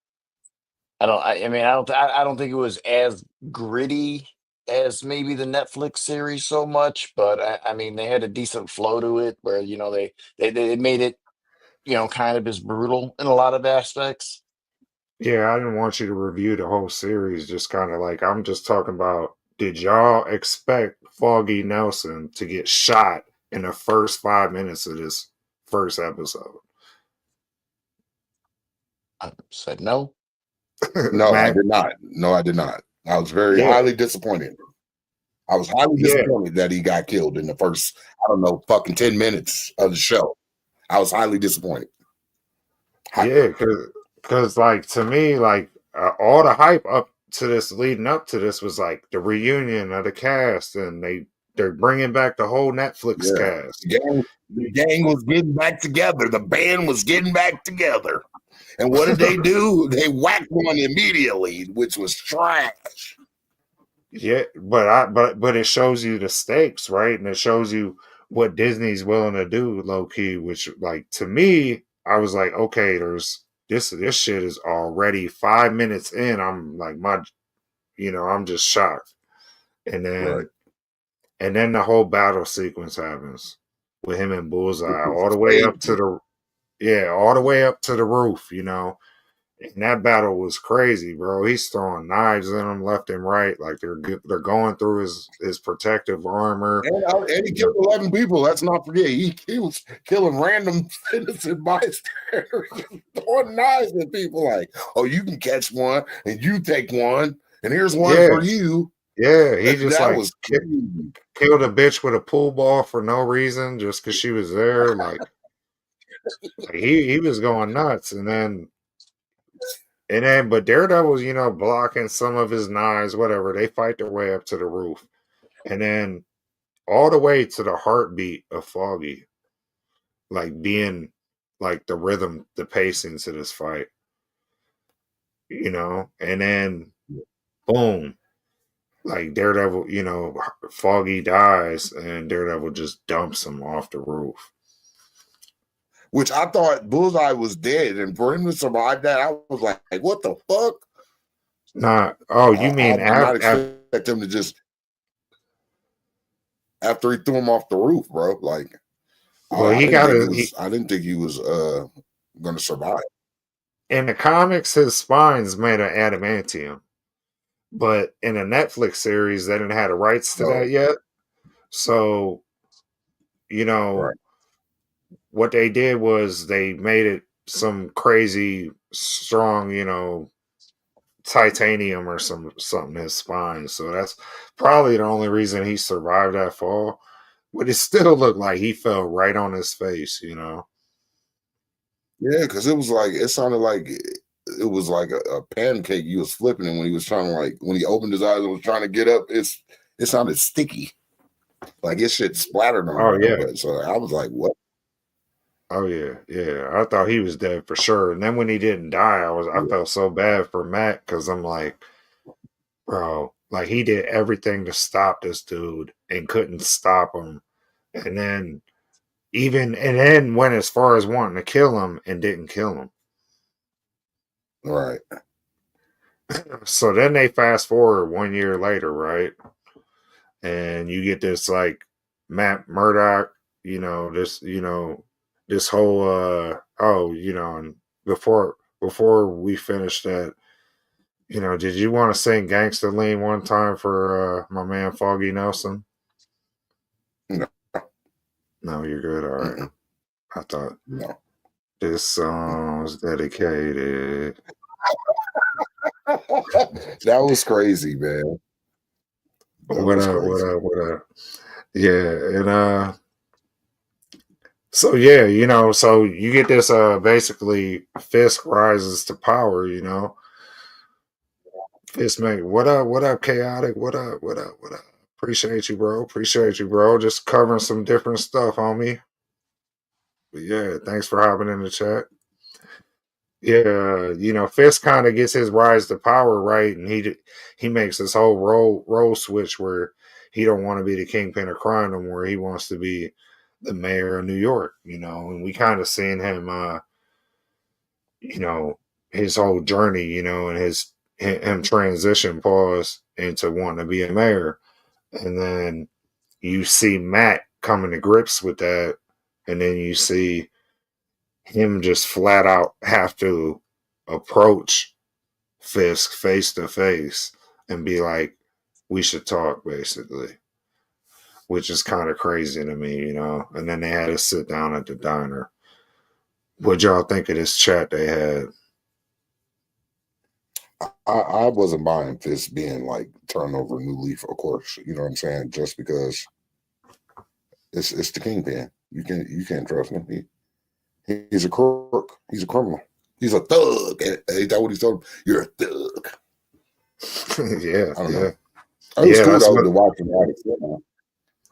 I mean, I don't think it was as gritty as maybe the Netflix series so much, but I mean, they had a decent flow to it where, they made it, kind of as brutal in a lot of aspects. Yeah, I didn't want you to review the whole series. Just kind of like, I'm just talking about, did y'all expect Foggy Nelson to get shot in the first 5 minutes of this first episode? I said no. No, I Mac, did not. No, I did not. I was very yeah, highly disappointed. I was highly yeah, disappointed that he got killed in the first, I don't know, fucking 10 minutes of the show. I was highly disappointed. yeah, because like to me, like all the hype up to this, leading up to this, was like the reunion of the cast, and they're bringing back the whole Netflix Yeah. cast. The gang was getting back together. The band was getting back together. And what did they do? They whacked one immediately, which was trash. Yeah, but it shows you the stakes, right? And it shows you what Disney's willing to do, low key. Which, like, to me, I was like, okay, there's this shit is already 5 minutes in. I'm like, I'm just shocked. And Right. then the whole battle sequence happens with him and Bullseye, all the way Crazy. up to the roof. And that battle was crazy, bro. He's throwing knives in him left and right, like they're going through his protective armor. And he killed 11 people. Let's not forget. He was killing random innocent bystanders, throwing knives at people like, oh, you can catch one and you take one, and here's one for you. Yeah, he just That like was crazy. killed a bitch with a pool ball for no reason, just because she was there. Like he was going nuts, but Daredevil's, blocking some of his knives, whatever. They fight their way up to the roof, and then all the way to the heartbeat of Foggy, like being like the rhythm, the pacing to this fight, and then boom, like Daredevil, Foggy dies, and Daredevil just dumps him off the roof. Which I thought Bullseye was dead, and for him to survive that, I was like, what the fuck? You mean I did not expect him to just after he threw him off the roof, bro. Like, well, I didn't think he was gonna survive. In the comics, his spine's made of adamantium, but in the Netflix series, they didn't have the rights to that yet. So, Right. what they did was they made it some crazy strong, titanium or something in his spine. So that's probably the only reason he survived that fall. But it still looked like he fell right on his face, Yeah, because it sounded like it was like a pancake you was flipping, and when he was trying to when he opened his eyes and was trying to get up, it sounded sticky. Like his shit splattered on him. yeah. So I was like, what? Oh yeah. I thought he was dead for sure. And then when he didn't die, I felt so bad for Matt, because I'm like, bro, like he did everything to stop this dude and couldn't stop him. And then went as far as wanting to kill him and didn't kill him. Right. So then they fast forward 1 year later, right? And you get this like Matt Murdock, this whole and before we finish that, Did you want to sing Gangsta Lean one time for my man Foggy Nelson? No. No, you're good. All right. Mm-mm. I thought No. this song's dedicated. That was crazy, man. That What was up? crazy. What up? What up? Yeah, and so yeah, so you get this basically Fisk rises to power. Fisk make what up, chaotic, what up, what up, what up. Appreciate you, bro. Just covering some different stuff, homie. But yeah, thanks for hopping in the chat. Yeah, Fisk kind of gets his rise to power right, and he makes this whole role switch where he don't want to be the kingpin of crime no more. He wants to be the mayor of New York, and we kind of seen him, you know, his whole journey, and him transition pause into wanting to be a mayor, and then you see Matt coming to grips with that, and then you see him just flat out have to approach Fisk face to face and be like, we should talk, basically, which is kind of crazy to me. And then they had to sit down at the diner. What y'all think of this chat they had? I wasn't buying this being like turn over a new leaf, of course. You know what I'm saying? Just because it's the kingpin. You can't trust him. He's a crook. He's a criminal. He's a thug. Ain't that what he told him? You're a thug. Yeah, I don't know. yeah. It was Yeah, cool that's though what to watch him have it sit down.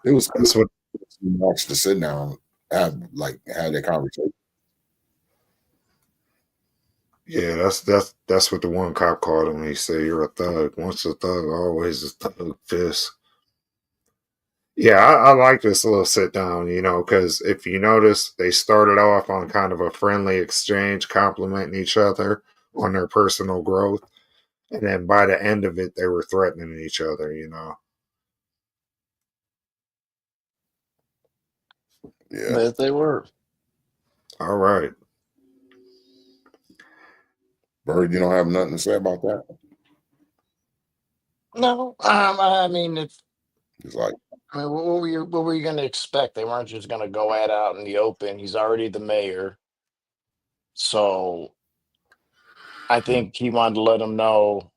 It was cool that's what to watch to sit down, have that conversation. yeah, that's what the one cop called him. He said, "You're a thug. Once a thug, always a thug." Fisk. Yeah, I like this little sit down, because if you notice, they started off on kind of a friendly exchange, complimenting each other on their personal growth. And then by the end of it, they were threatening each other. Yeah. That they were. All right. Bird, you don't have nothing to say about that? No, I mean, It's like, what were you going to expect? They weren't just going to go at out in the open. He's already the mayor, so I think he wanted to let him know.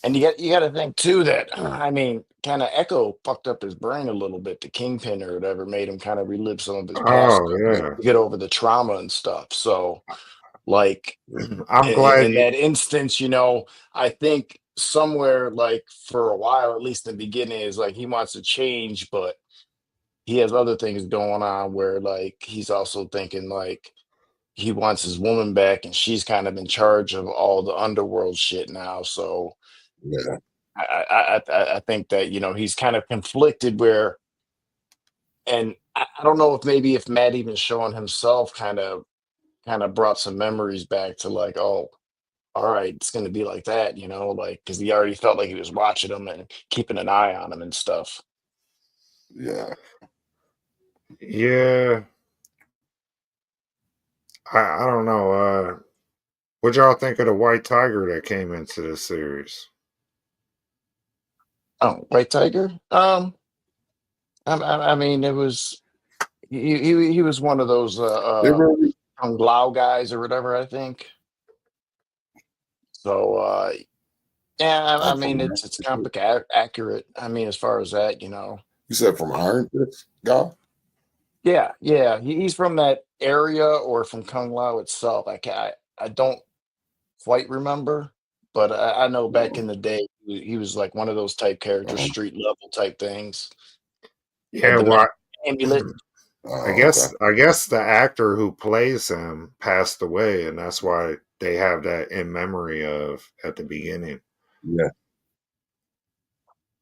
And you got to think too that I mean, kind of Echo fucked up his brain a little bit. The Kingpin or whatever made him kind of relive some of his past Oh, stuff yeah. to get over the trauma and stuff. So, like I'm glad in you. that instance, I think somewhere like for a while, at least in the beginning, is like he wants to change, but he has other things going on where like he's also thinking like he wants his woman back and she's kind of in charge of all the underworld shit now. So yeah, I think that he's kind of conflicted where, and I don't know if maybe if Matt even showing himself kind of brought some memories back to like, oh, all right, it's going to be like that, like because he already felt like he was watching him and keeping an eye on him and stuff. yeah. Yeah. I don't know. What y'all think of the White Tiger that came into this series? Oh, White Tiger. I mean, it was he was one of those They really, Kung Lao guys or whatever, I think. So yeah, I from mean it's comic accurate. I mean, as far as that. you said from Iron Fist guy? Yeah. He's from that area or from Kung Lao itself. I don't quite remember, but I know back in the day he was like one of those type characters, Uh-huh. street level type things. Had Yeah, the well, magic amulet. I Okay. guess I guess the actor who plays him passed away, and that's why they have that in memory of at the beginning. Yeah.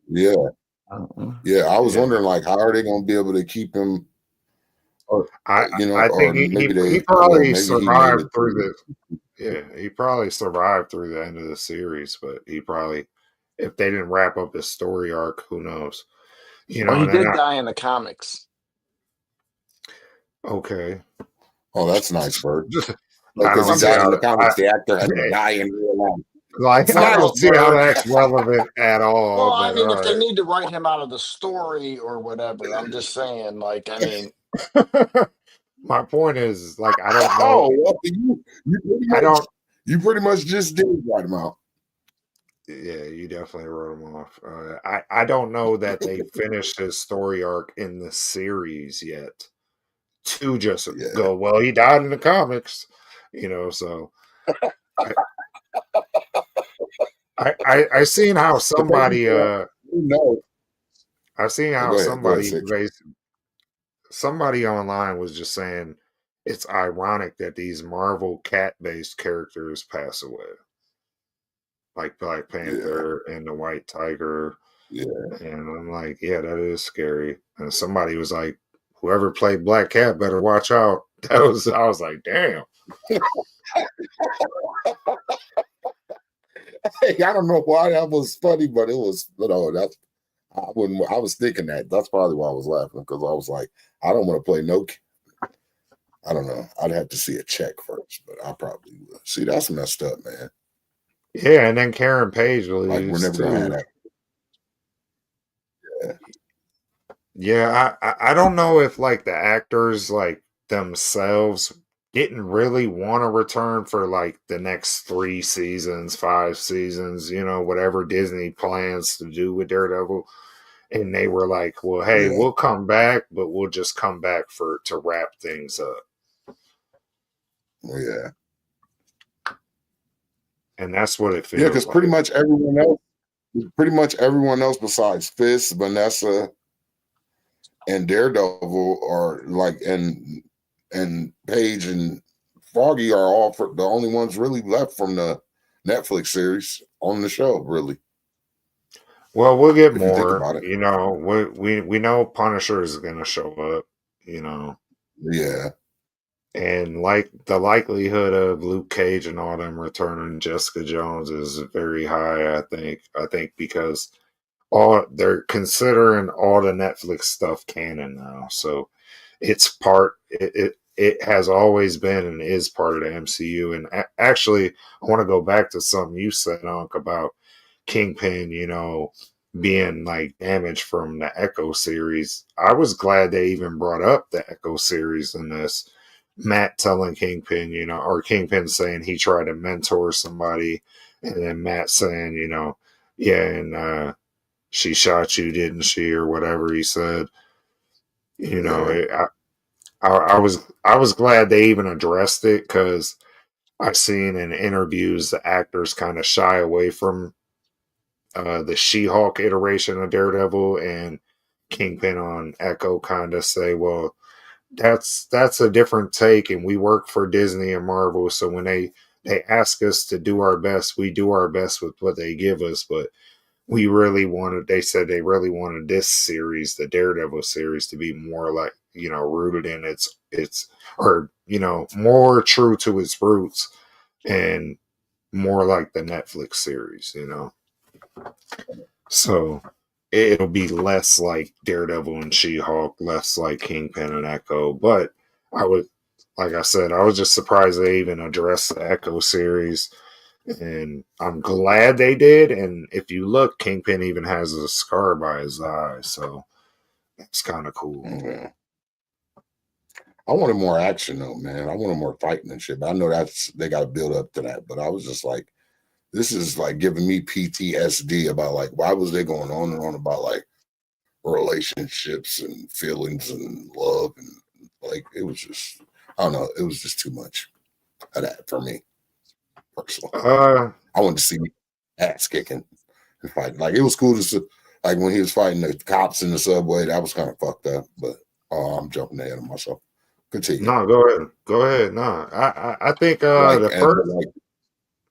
Yeah. Yeah. I was Yeah, wondering like how are they gonna be able to keep him or I or think maybe he well probably maybe he made survived it through through. the he probably survived through the end of the series, but he probably if they didn't wrap up his story arc, who knows? Well, he And then did die in the comics. okay, Oh, that's nice, Bird. Oh, I because he don't see died how in the comics. The actor had to I, die in real life. Like It's I not don't his see how bird. that's relevant at all. Well, I But mean, if all they right. need to write him out of the story or whatever, I'm just saying, like, I mean, My point is, like, I don't know. Oh, well, I don't. you pretty much just did write him out. Yeah, you definitely wrote him off. I don't know that they finished his story arc in the series yet. To just Yeah, go, well, he died in the comics, so I I seen how but maybe somebody who knows? I seen Oh, how go ahead, somebody Six. somebody online was just saying it's ironic that these Marvel cat-based characters pass away, like Black Yeah, Panther and the White Tiger. yeah. And I'm like, yeah, that is scary. And somebody was like, whoever played Black Cat better watch out. I was like, damn. Hey, I don't know why that was funny, but it was, that's I was thinking that. That's probably why I was laughing because I was like, I don't want to play no. I don't know. I'd have to see a check first, but I probably would. See, that's messed up, man. Yeah, and then Karen Page Like we're leaves never gonna have too. that. Yeah, Yeah, I don't know if like the actors like themselves didn't really want to return for like the next 3 seasons, 5 seasons, whatever Disney plans to do with Daredevil. And they were like, well, hey, yeah, we'll come back, but we'll just come back for to wrap things up. yeah, And that's what it yeah. feels Because like. pretty much everyone else besides Fist, Vanessa, and Daredevil are like, and Paige and Foggy are all the only ones really left from the Netflix series on the show. Really, Well, we'll get if you think more. about it. We know Punisher is going to show up. You know, Yeah, and like the likelihood of Luke Cage and all them returning Jessica Jones is very high. I think because all they're considering all the Netflix stuff canon now, so it's part. It has always been and is part of the MCU. And actually, I want to go back to something you said, Unc, about Kingpin, being like damaged from the Echo series. I was glad they even brought up the Echo series in this. Matt telling Kingpin, or Kingpin saying he tried to mentor somebody, and then Matt saying, yeah, and she shot you, didn't she, or whatever he said. You know, yeah, it, I was glad they even addressed it because I've seen in interviews the actors kind of shy away from the She-Hulk iteration of Daredevil, and Kingpin on Echo kind of say, well, that's a different take, and we work for Disney and Marvel, so when they ask us to do our best, we do our best with what they give us, but they said they really wanted this series, the Daredevil series, to be more like, rooted in its or, more true to its roots and more like the Netflix series. So it'll be less like Daredevil and She-Hulk, less like Kingpin and Echo. But I would, like I said, I was just surprised they even addressed the Echo series, and I'm glad they did. And if you look, Kingpin even has a scar by his eye, so that's kind of cool. yeah. I wanted more action though, man. I wanted more fighting and shit. But I know they got to build up to that. But I was just like, this is like giving me PTSD about like why was they going on and on about like relationships and feelings and love and like it was just I don't know. It was just too much of that for me personally. Uh, I wanted to see ass kicking and fighting. Like it was cool to see, like when he was fighting the cops in the subway. That was kind of fucked up. But I'm jumping ahead of myself. Continue. no, go ahead, go ahead. No, I think Like the and first. like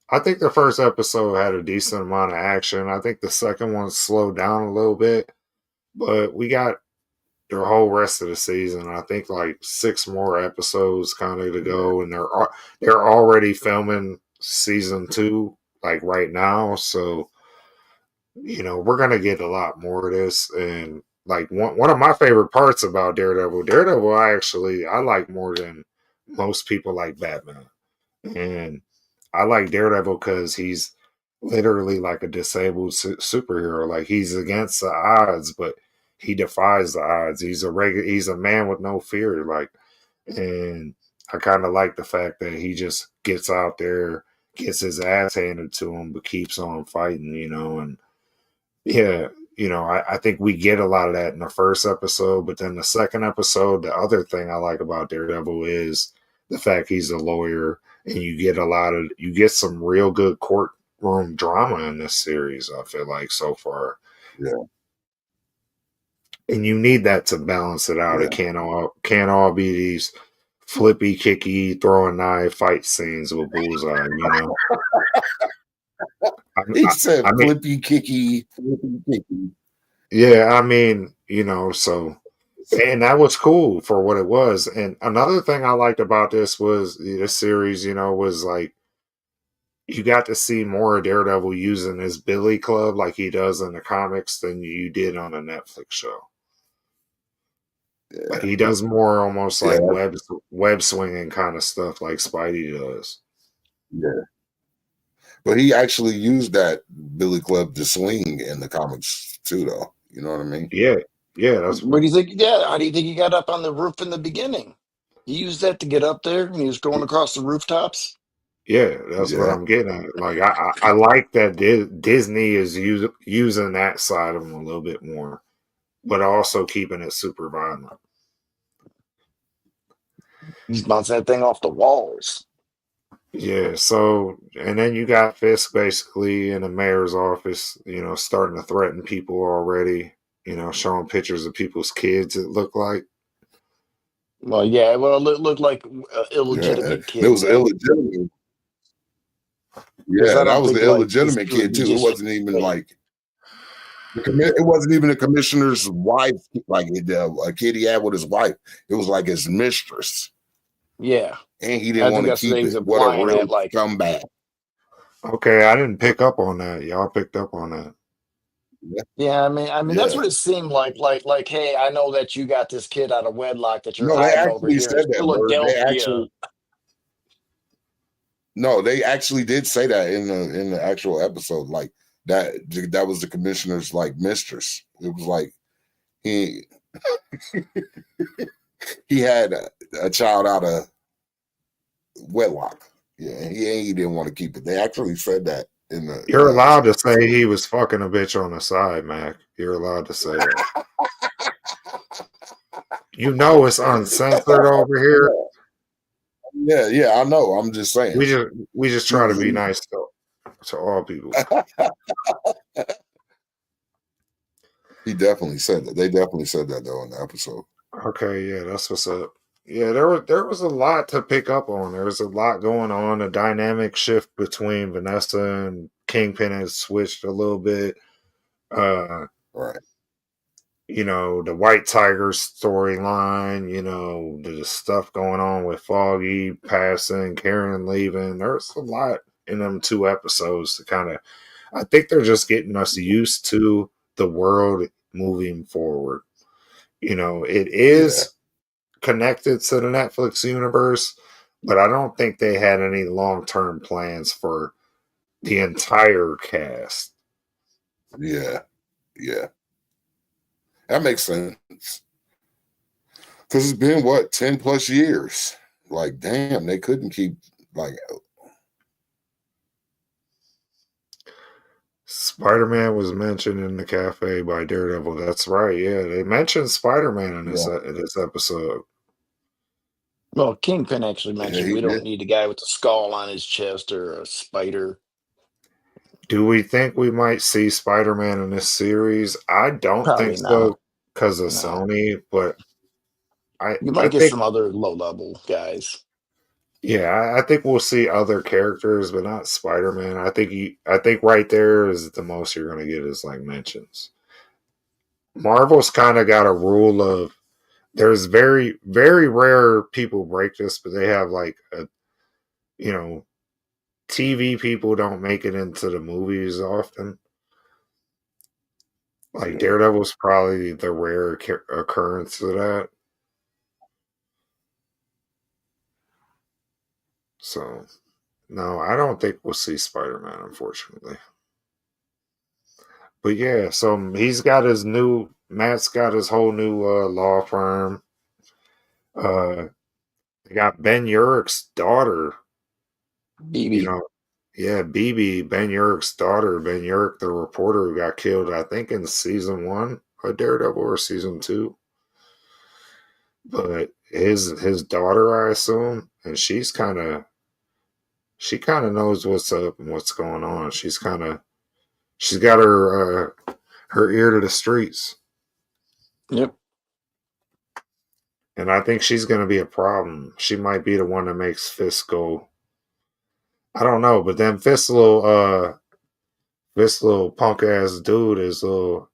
I think the first episode had a decent amount of action. I think the second one slowed down a little bit, but we got the whole rest of the season. I think like 6 more episodes kind of to yeah, go, and they're already filming season 2 like right now. So we're gonna get a lot more of this. And like one of my favorite parts about Daredevil, I like more than most people like Batman, and I like Daredevil because literally like a disabled superhero. Like he's against the odds, but he defies the odds. He's a man with no fear. Like, and I kind of like the fact that he just gets out there, gets his ass handed to him, but keeps on fighting. And yeah, I think we get a lot of that in the first episode, but then the second episode, the other thing I like about Daredevil is the fact he's a lawyer, and you get some real good courtroom drama in this series. I feel like so far, Yeah, and you need that to balance it out. It yeah. can't all be these flippy, kicky, throwing knife fight scenes with Bullseye. I, He I, said I mean, flippy kicky, flippy kicky. yeah, I mean, so. And that was cool for what it was. And another thing I liked about this series, was like you got to see more of Daredevil using his Billy Club like he does in the comics than you did on a Netflix show. Like Yeah, he does more almost yeah, like web swinging kind of stuff like Spidey does. yeah. But he actually used that Billy Club to swing in the comics too, though. You know what I mean? Yeah, yeah, that's What do you think? Yeah, how do you think he got up on the roof in the beginning? He used that to get up there, and he was going across the rooftops. yeah, that's what Yeah, I'm getting at. Like I like that Disney is using that side of him a little bit more, but also keeping it super violent. He's bouncing that thing off the walls. Yeah, so and then you got Fisk basically in the mayor's office, starting to threaten people already, showing pictures of people's kids, it looked like. Well, yeah, well, it looked like yeah. And illegitimate it was kids. illegitimate. Because Yeah, I that don't was the think like this illegitimate dude kid would too. It just wasn't even like, like it wasn't even the commissioner's wife, like a kid he had with his wife. It was like his mistress, yeah. and he I didn't think want to that's what keep he was it. What a implying real that like, scumbag! Okay, I didn't pick up on that. Y'all picked up on that. Yeah, yeah, I mean that's yeah. what it seemed like, hey, I know that you got this kid out of wedlock that you're No, they hiding over actually here in said that word. Philadelphia. They actually did say that in the actual episode. Like that was the commissioner's like mistress. It was like he he had a child out of wedlock. Yeah, he didn't want to keep it. They actually said that in You're the allowed to episode. say he was fucking a bitch on the side, Mac. You're allowed to say that. It's uncensored over here. Yeah, yeah, I know. I'm just saying. We just He try to was be nice to all people. he definitely said that. They definitely said that though in the episode. Okay, yeah, that's what's up. Yeah, there was a lot to pick up on. There was a lot going on. A dynamic shift between Vanessa and Kingpin has switched a little bit. Uh, Right. the White Tiger storyline, the stuff going on with Foggy passing, Karen leaving. There's a lot in them two episodes to kind of I think they're just getting us used to the world moving forward. It Yeah. is connected to the Netflix universe, but I don't think they had any long term plans for the entire cast. Yeah. Yeah. That makes sense. Because it's been what, 10 plus years. Like, damn, they couldn't keep like Spider Man was mentioned in the cafe by Daredevil. That's right. Yeah, they mentioned Spider Man yeah, in this episode. Well, Kingpin actually yeah, mentioned he we don't did. need a guy with a skull on his chest or a spider. Do we think we might see Spider Man in this series? I don't think Probably not. so because of No. Sony, but I You I might get think some other low level guys. yeah, I think we'll see other characters, but not Spider Man. I think right there is the most you're gonna get is like mentions. Marvel's kind of got a rule of there's very very rare people break this, but they have like a you know TV people don't make it into the movies often. Like Yeah. Daredevil's probably the rare occurrence of that. So No, I don't think we'll see Spider-Man, unfortunately. But yeah, so Matt's got his whole new law firm. They got Ben Urich's daughter, you BB. know, yeah, BB, Ben Urich's daughter, Ben Urich, the reporter who got killed, I think in season 1 of Daredevil or season 2. But his daughter, I assume, and she kind of knows what's up and what's going on. She's got her ear to the streets, Yep. and I think she's going to be a problem. She might be the one that makes Fisk go. I don't know, but then Fisk little punk ass dude is the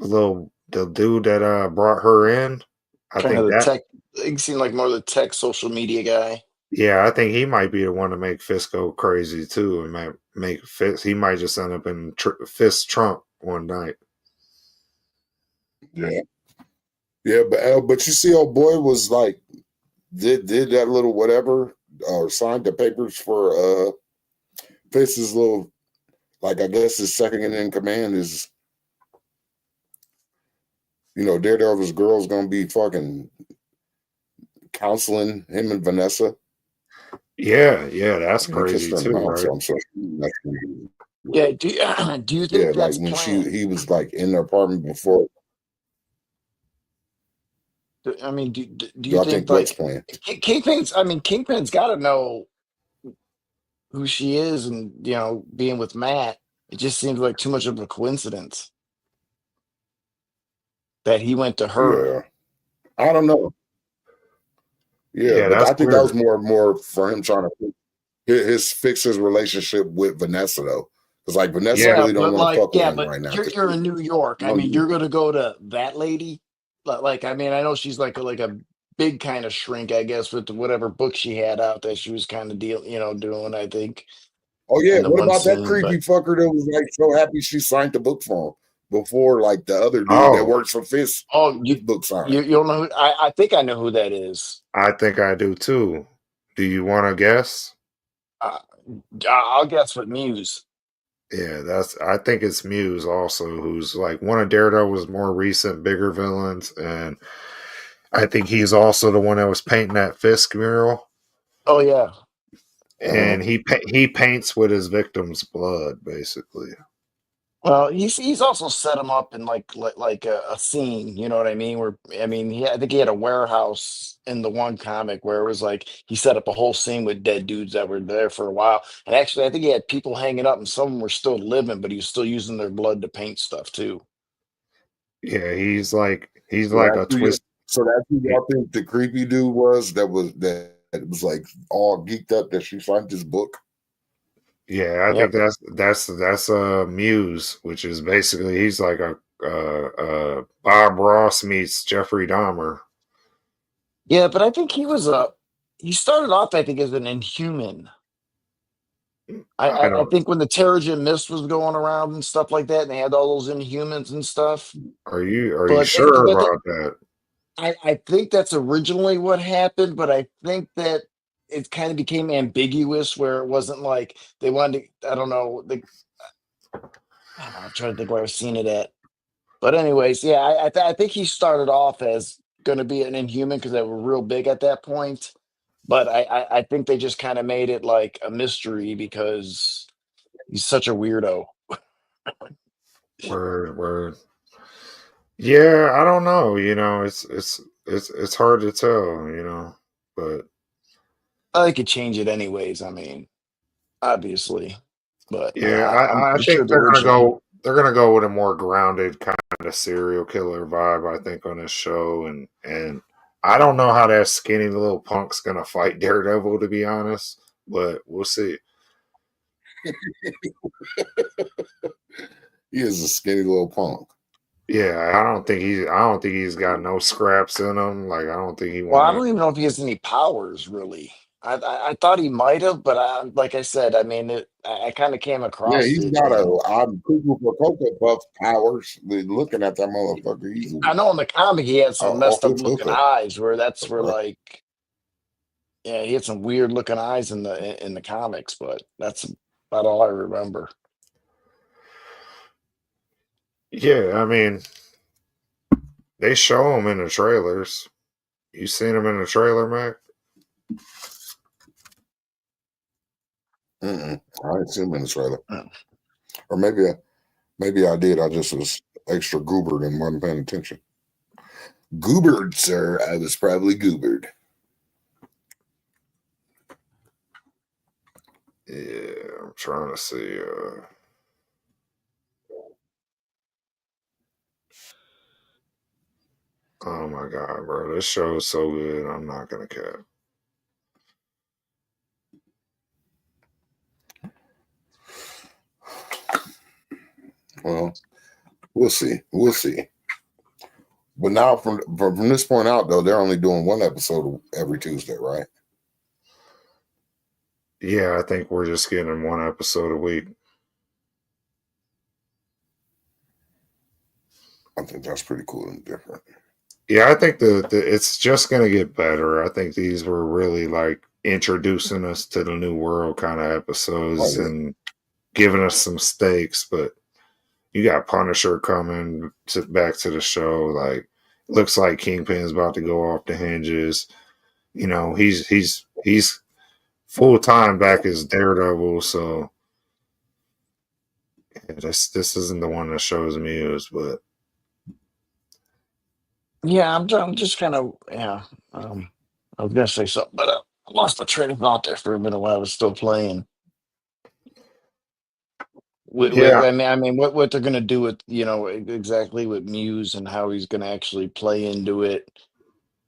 dude that brought her in. I Kind of think the that tech. He seemed like more the tech social media guy. Yeah, I think he might be the one to make Fisk go crazy too, and might make Fisk. He might just end up in Fisk Trump one night. Yeah, yeah, but you see, old boy was like did that little whatever or signed the papers for Fisk's little, like, I guess his second in command is, Daredevil's girl's gonna be fucking counseling him and Vanessa. Yeah, that's And he kissed crazy her too, mouth, right? so I'm sorry. Yeah. Do you Yeah, think like that's when planned? he was like in the apartment before. I mean, do you Do I think think what's like planned? Kingpin's? I mean, Kingpin's got to know who she is, and being with Matt, it just seems like too much of a coincidence that he went to her. Yeah, I don't know. Yeah, Yeah, but that's I think that was weird. more for him trying to fix his relationship with Vanessa though, because like Vanessa Yeah, Yeah, really don't but want to like, fuck with yeah, him but right now. you're in New York. I mean, you're gonna go to that lady. Like, I mean, I know she's like a big kind of shrink, I guess, with whatever book she had out that she was kind of doing. I think Oh yeah, in the what one about that scene, creepy but fucker that was like so happy she signed the book for him before like the other dude that Oh, works for Fisk, oh, his book signing? you don't know who? I think I know who that is. I think I do too. Do you want to guess? Uh, I'll guess with Muse. Yeah, I think it's Muse also, who's like one of Daredevil's more recent bigger villains, and I think he's also the one that was painting that Fisk mural. Oh yeah. Uh-huh. And he paints with his victim's blood, basically. Well, he's also set him up in like a scene, you know what I mean? Where I mean, I think he had a warehouse in the one comic where it was like he set up a whole scene with dead dudes that were there for a while. And actually, I think he had people hanging up, and some of them were still living, but he was still using their blood to paint stuff too. Yeah, he's So like that's a who you, twist. so that's who y'all think the creepy dude was that was like all geeked up that she signed his book. Yeah, I think Yep. that's Muse, which is basically he's like a Bob Ross meets Jeffrey Dahmer. Yeah, but I think he started off, I think, as an Inhuman. I I don't. think when the Terrigen Mist was going around and stuff like that, and they had all those Inhumans and stuff. Are you But sure because I think about that? I think that's originally what happened, but I think that it kind of became ambiguous where it wasn't like they wanted to, I don't know, I don't know, I'm trying to think where I've seen it at. But anyways, yeah, I think he started off as going to be an Inhuman because they were real big at that point. But I think they just kind of made it like a mystery because he's such a weirdo. Where yeah, I don't know. It's hard to tell. But I could change it anyways. I mean, obviously, but yeah, I'm I pretty think sure the original. they're gonna go with a more grounded kind of serial killer vibe. I think on this show, and I don't know how that skinny little punk's gonna fight Daredevil, to be honest, but we'll see. He is a skinny little punk. Yeah, I don't think he's got no scraps in him. Like I don't think he Well, I wanna. don't even know if he has any powers really. I thought he might have, but like I said, I mean, I kind of came Yeah, across he's it, got and I'm cuckoo for Cocoa Puff powers. Looking at that motherfucker, he's I know in the comic he had a some messed up looking hooker. eyes, where that's where like Yeah, he had some weird looking eyes in the comics, but that's about all I remember. Yeah, I mean, they show him in the trailers. You seen him in the trailer, Mac? I ain't seen him in the trailer, Mm. or maybe I did. I just was extra goobered and wasn't paying attention. Goobered, sir. I was probably goobered. Yeah, I'm trying to see. Oh my god, bro, this show is so good. I'm not gonna cap. Well, we'll see. We'll see. But now, from this point out, though, they're only doing one episode every Tuesday, right? Yeah, I think we're just getting one episode a week. I think that's pretty cool and different. Yeah, I think it's just gonna get better. I think these were really like introducing us to the new world kind of episodes Like, and giving us some stakes. But you got Punisher coming back to the show. Like, looks like Kingpin's about to go off the hinges. You know, he's full time back as Daredevil. So yeah, this isn't the one that shows Muse, but Yeah, I'm just kind of yeah. I was gonna say something, but I lost my train of thought there for a minute while I was still playing. yeah, I mean, what they're gonna do with exactly with Muse and how he's gonna actually play into it.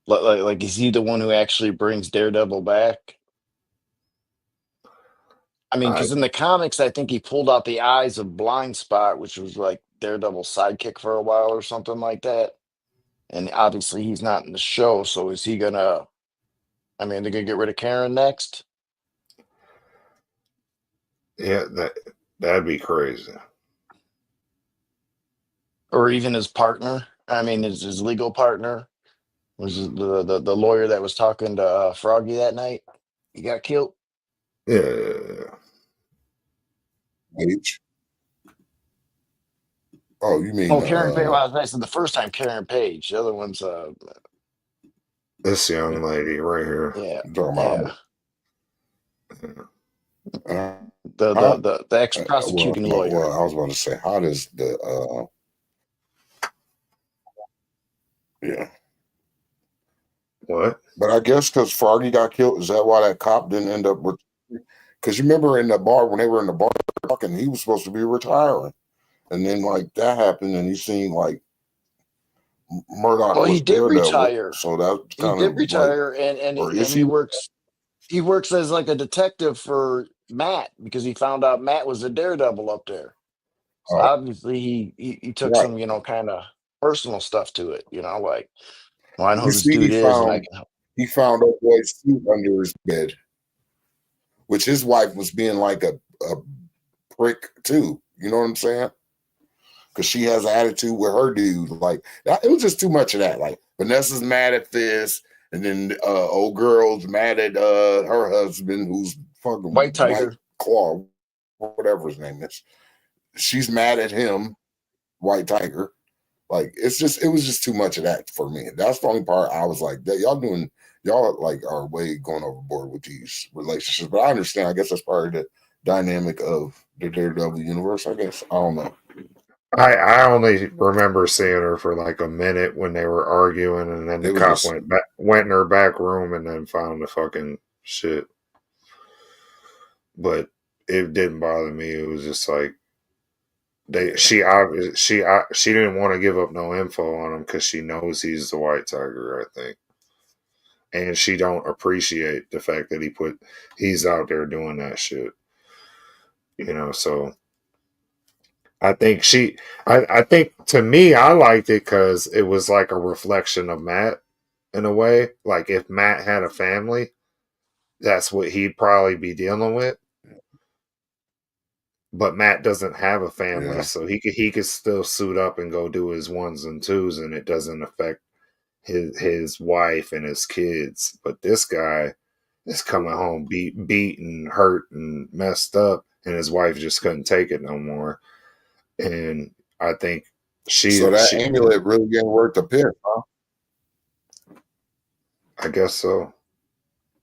Like, is he the one who actually brings Daredevil back? I mean, I because in the comics, I think he pulled out the eyes of Blind Spot, which was like Daredevil's sidekick for a while or something like that. And obviously, he's not in the show. So is he gonna? I mean, they're gonna get rid of Karen next, yeah, that'd be crazy. or even his partner? I mean, his legal partner was the lawyer that was talking to Froggy that night. He got killed. Yeah, H. Oh, you mean Oh, Karen Page. Well, I said the first time Karen Page. The other one's this young lady right here. yeah, you talking yeah. about uh, The the how? the the ex Well, prosecuting no. lawyer. Well, I was about to say, how does the yeah? What? But I guess because Froggy got killed, is that why that cop didn't end up with? Because you remember in the bar when they were in the bar talking, he was supposed to be retiring, and then like that happened, and he seemed like Murdoch Well, he was did Daredevil, retire. so that's He kind did of like, retire, and or is and he? he works as like a detective for Matt because he found out Matt was a daredevil up there. So Oh, obviously he took right. some kind of personal stuff to it. Like, well, I know You who this see, dude is, and I can help. he found a boy's suit under his bed, which his wife was being like a prick too. You know what I'm saying? Because she has an attitude with her dude. Like it was just too much of that. Like Vanessa's mad at this, and then old girl's mad at her husband, who's fucking White White Tiger. Claw, whatever his name is. She's mad at him, White Tiger. Like it was just too much of that for me. That's the only part I was like, that y'all like are way going overboard with these relationships. But I understand. I guess that's part of the dynamic of the Daredevil universe. I guess I don't know. I only remember seeing her for like a minute when they were arguing, and then the It was cop just went in her back room and then found the fucking shit. But it didn't bother me. It was just like yeah, she didn't want to give up no info on him because she knows he's the White Tiger. I think, and she don't appreciate the fact that he's out there doing that shit. So I think I think to me, I liked it because it was like a reflection of Matt in a way. Like if Matt had a family, that's what he'd probably be dealing with. But Matt doesn't have a family, yeah. so he could still suit up and go do his ones and twos, and it doesn't affect his wife and his kids. But this guy, is coming home beat and hurt and messed up, and his wife just couldn't take it no more. And I think So that she amulet really didn't work the piss, huh? I guess so.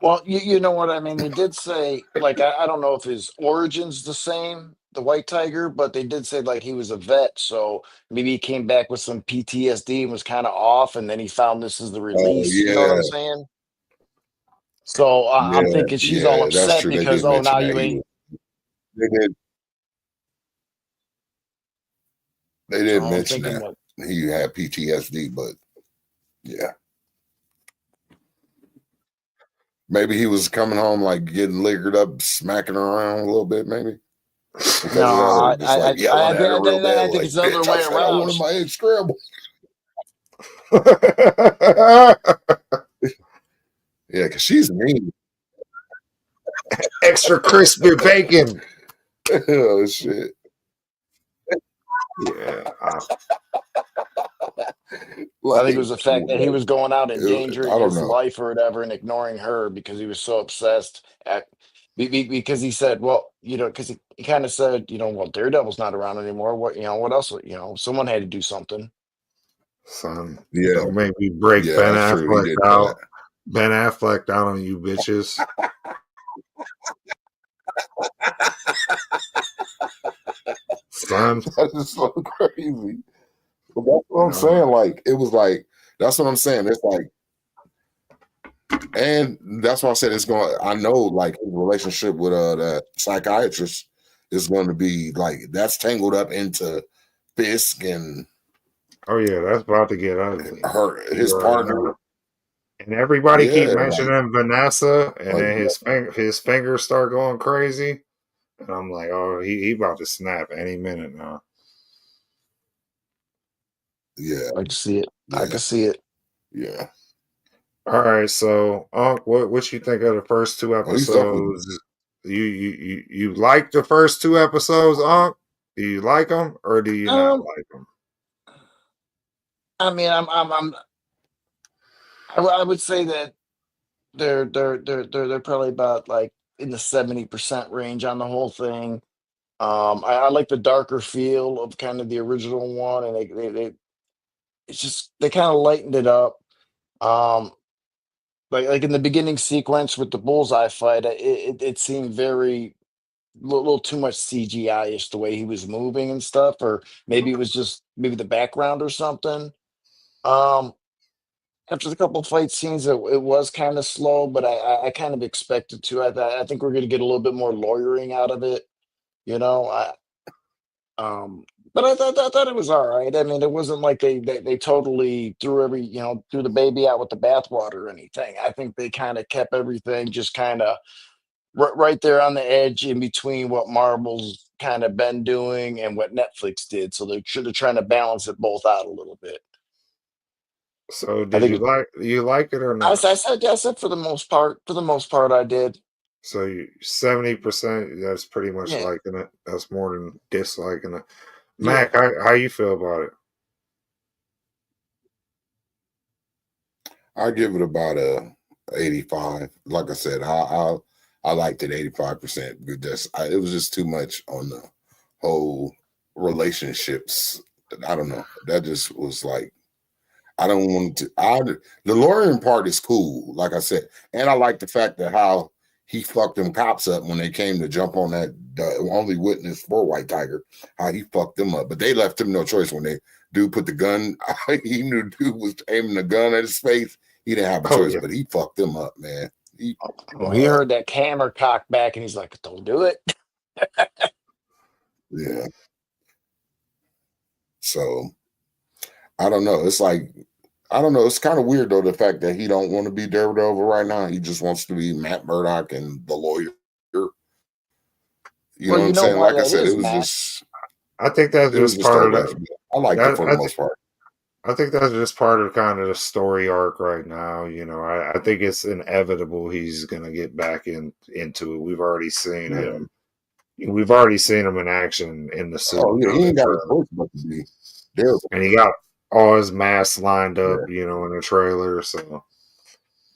Well, you know what I mean. They did say, like, I don't know if his origin's the same, the white tiger, but they did say like he was a vet, so maybe he came back with some PTSD and was kind of off, and then he found this is the Oh release. You know what I'm yeah, saying? So I'm yeah, thinking she's all yeah. That's upset true. They because did oh mention now that you he ain't. was. They did. They did So I'm mention thinking that what. he had PTSD, but yeah, maybe he was coming home like getting liquored up, smacking around a little bit, maybe No, because of that, or just like yelling at her real bad, I think like it's the other "Bitch, I way said I around. wanted my egg scrambled." Yeah, because she's mean. Extra crispy bacon. Oh shit. Yeah, I think it Like, was the fact that he was going out I endangering don't his know. life or whatever and ignoring her because he was so obsessed because he said, well, because he kind of said, well, Daredevil's not around anymore. What, what else? Someone had to do something. son, Yeah, don't make me break yeah, Ben that's true. He Affleck did say that. out. Ben Affleck down on you bitches. Son, That is so crazy. But that's what you I'm know, saying. Like, it was like, that's what I'm saying. It's like, and that's why I said it's going. I know, like, his relationship with that psychiatrist is going to be like that's tangled up into Fisk and oh yeah, that's about to get ugly. You his already partner. know. And everybody keep Yeah, mentioning Vanessa, and like then his fingers start going crazy, and I'm like, oh, he about to snap any minute now. yeah, I can see it. I yeah, can see it. yeah. All right, so Unc, what you think of the first two Oh, he's definitely. episodes? You like the first two episodes, Unc? Do you like them or do you not Um, like them? I mean, I would say that they're probably about like in the 70% range on the whole thing. I like the darker feel of kind of the original one, and they it's just they kind of lightened it up. Um, like in the beginning sequence with the bullseye fight, it seemed very little too much CGI ish the way he was moving and stuff, or maybe it was just maybe the background or something. Um, After the couple fight scenes, it was kind of slow, but I kind of expected to. I think we're going to get a little bit more lawyering out of it, you know. Um, but I thought it was all right. I mean, it wasn't like they totally threw the baby out with the bathwater or anything. I think they kind of kept everything just kind of right there on the edge in between what Marvel's kind of been doing and what Netflix did. So they're trying to balance it both out a little bit. So I did think you like it or I, not? s- I said I said for the most part I did. So 70%, that's pretty much Yeah, liking it. That's more than disliking it. yeah. Mac, how you feel about it? I give it about a 85. Like I said, I liked it 85%. It was just too much on the whole relationships. I don't know. That just was like I don't want to. The lawyering part is cool, like I said, and I like the fact that how he fucked them cops up when they came to jump on that the only witness for White Tiger. How he fucked them up, but they left him no choice when they dude put the gun. He knew dude was aiming the gun at his face. He didn't have a Oh choice, yeah. but he fucked them up, man. He fucked them Well, he up. heard that hammer cock back, and he's like, "Don't do it." Yeah. So I don't know. It's like I don't know. It's kind of weird though the fact that he don't want to be Daredevil right now. He just wants to be Matt Murdock and the lawyer. You Well, know what you I'm know saying? why Like I that said, is, Matt. I think that's it was just just part of throwbacks. the I liked it that for the most part. I think that's just part of kind of the story arc right now. I think it's inevitable he's gonna get back into it. Yeah. We've already seen him in action in the suit Oh yeah, now. he ain't got a choice but to be Daredevil. And he got all his masks lined up, Yeah. in the trailer. So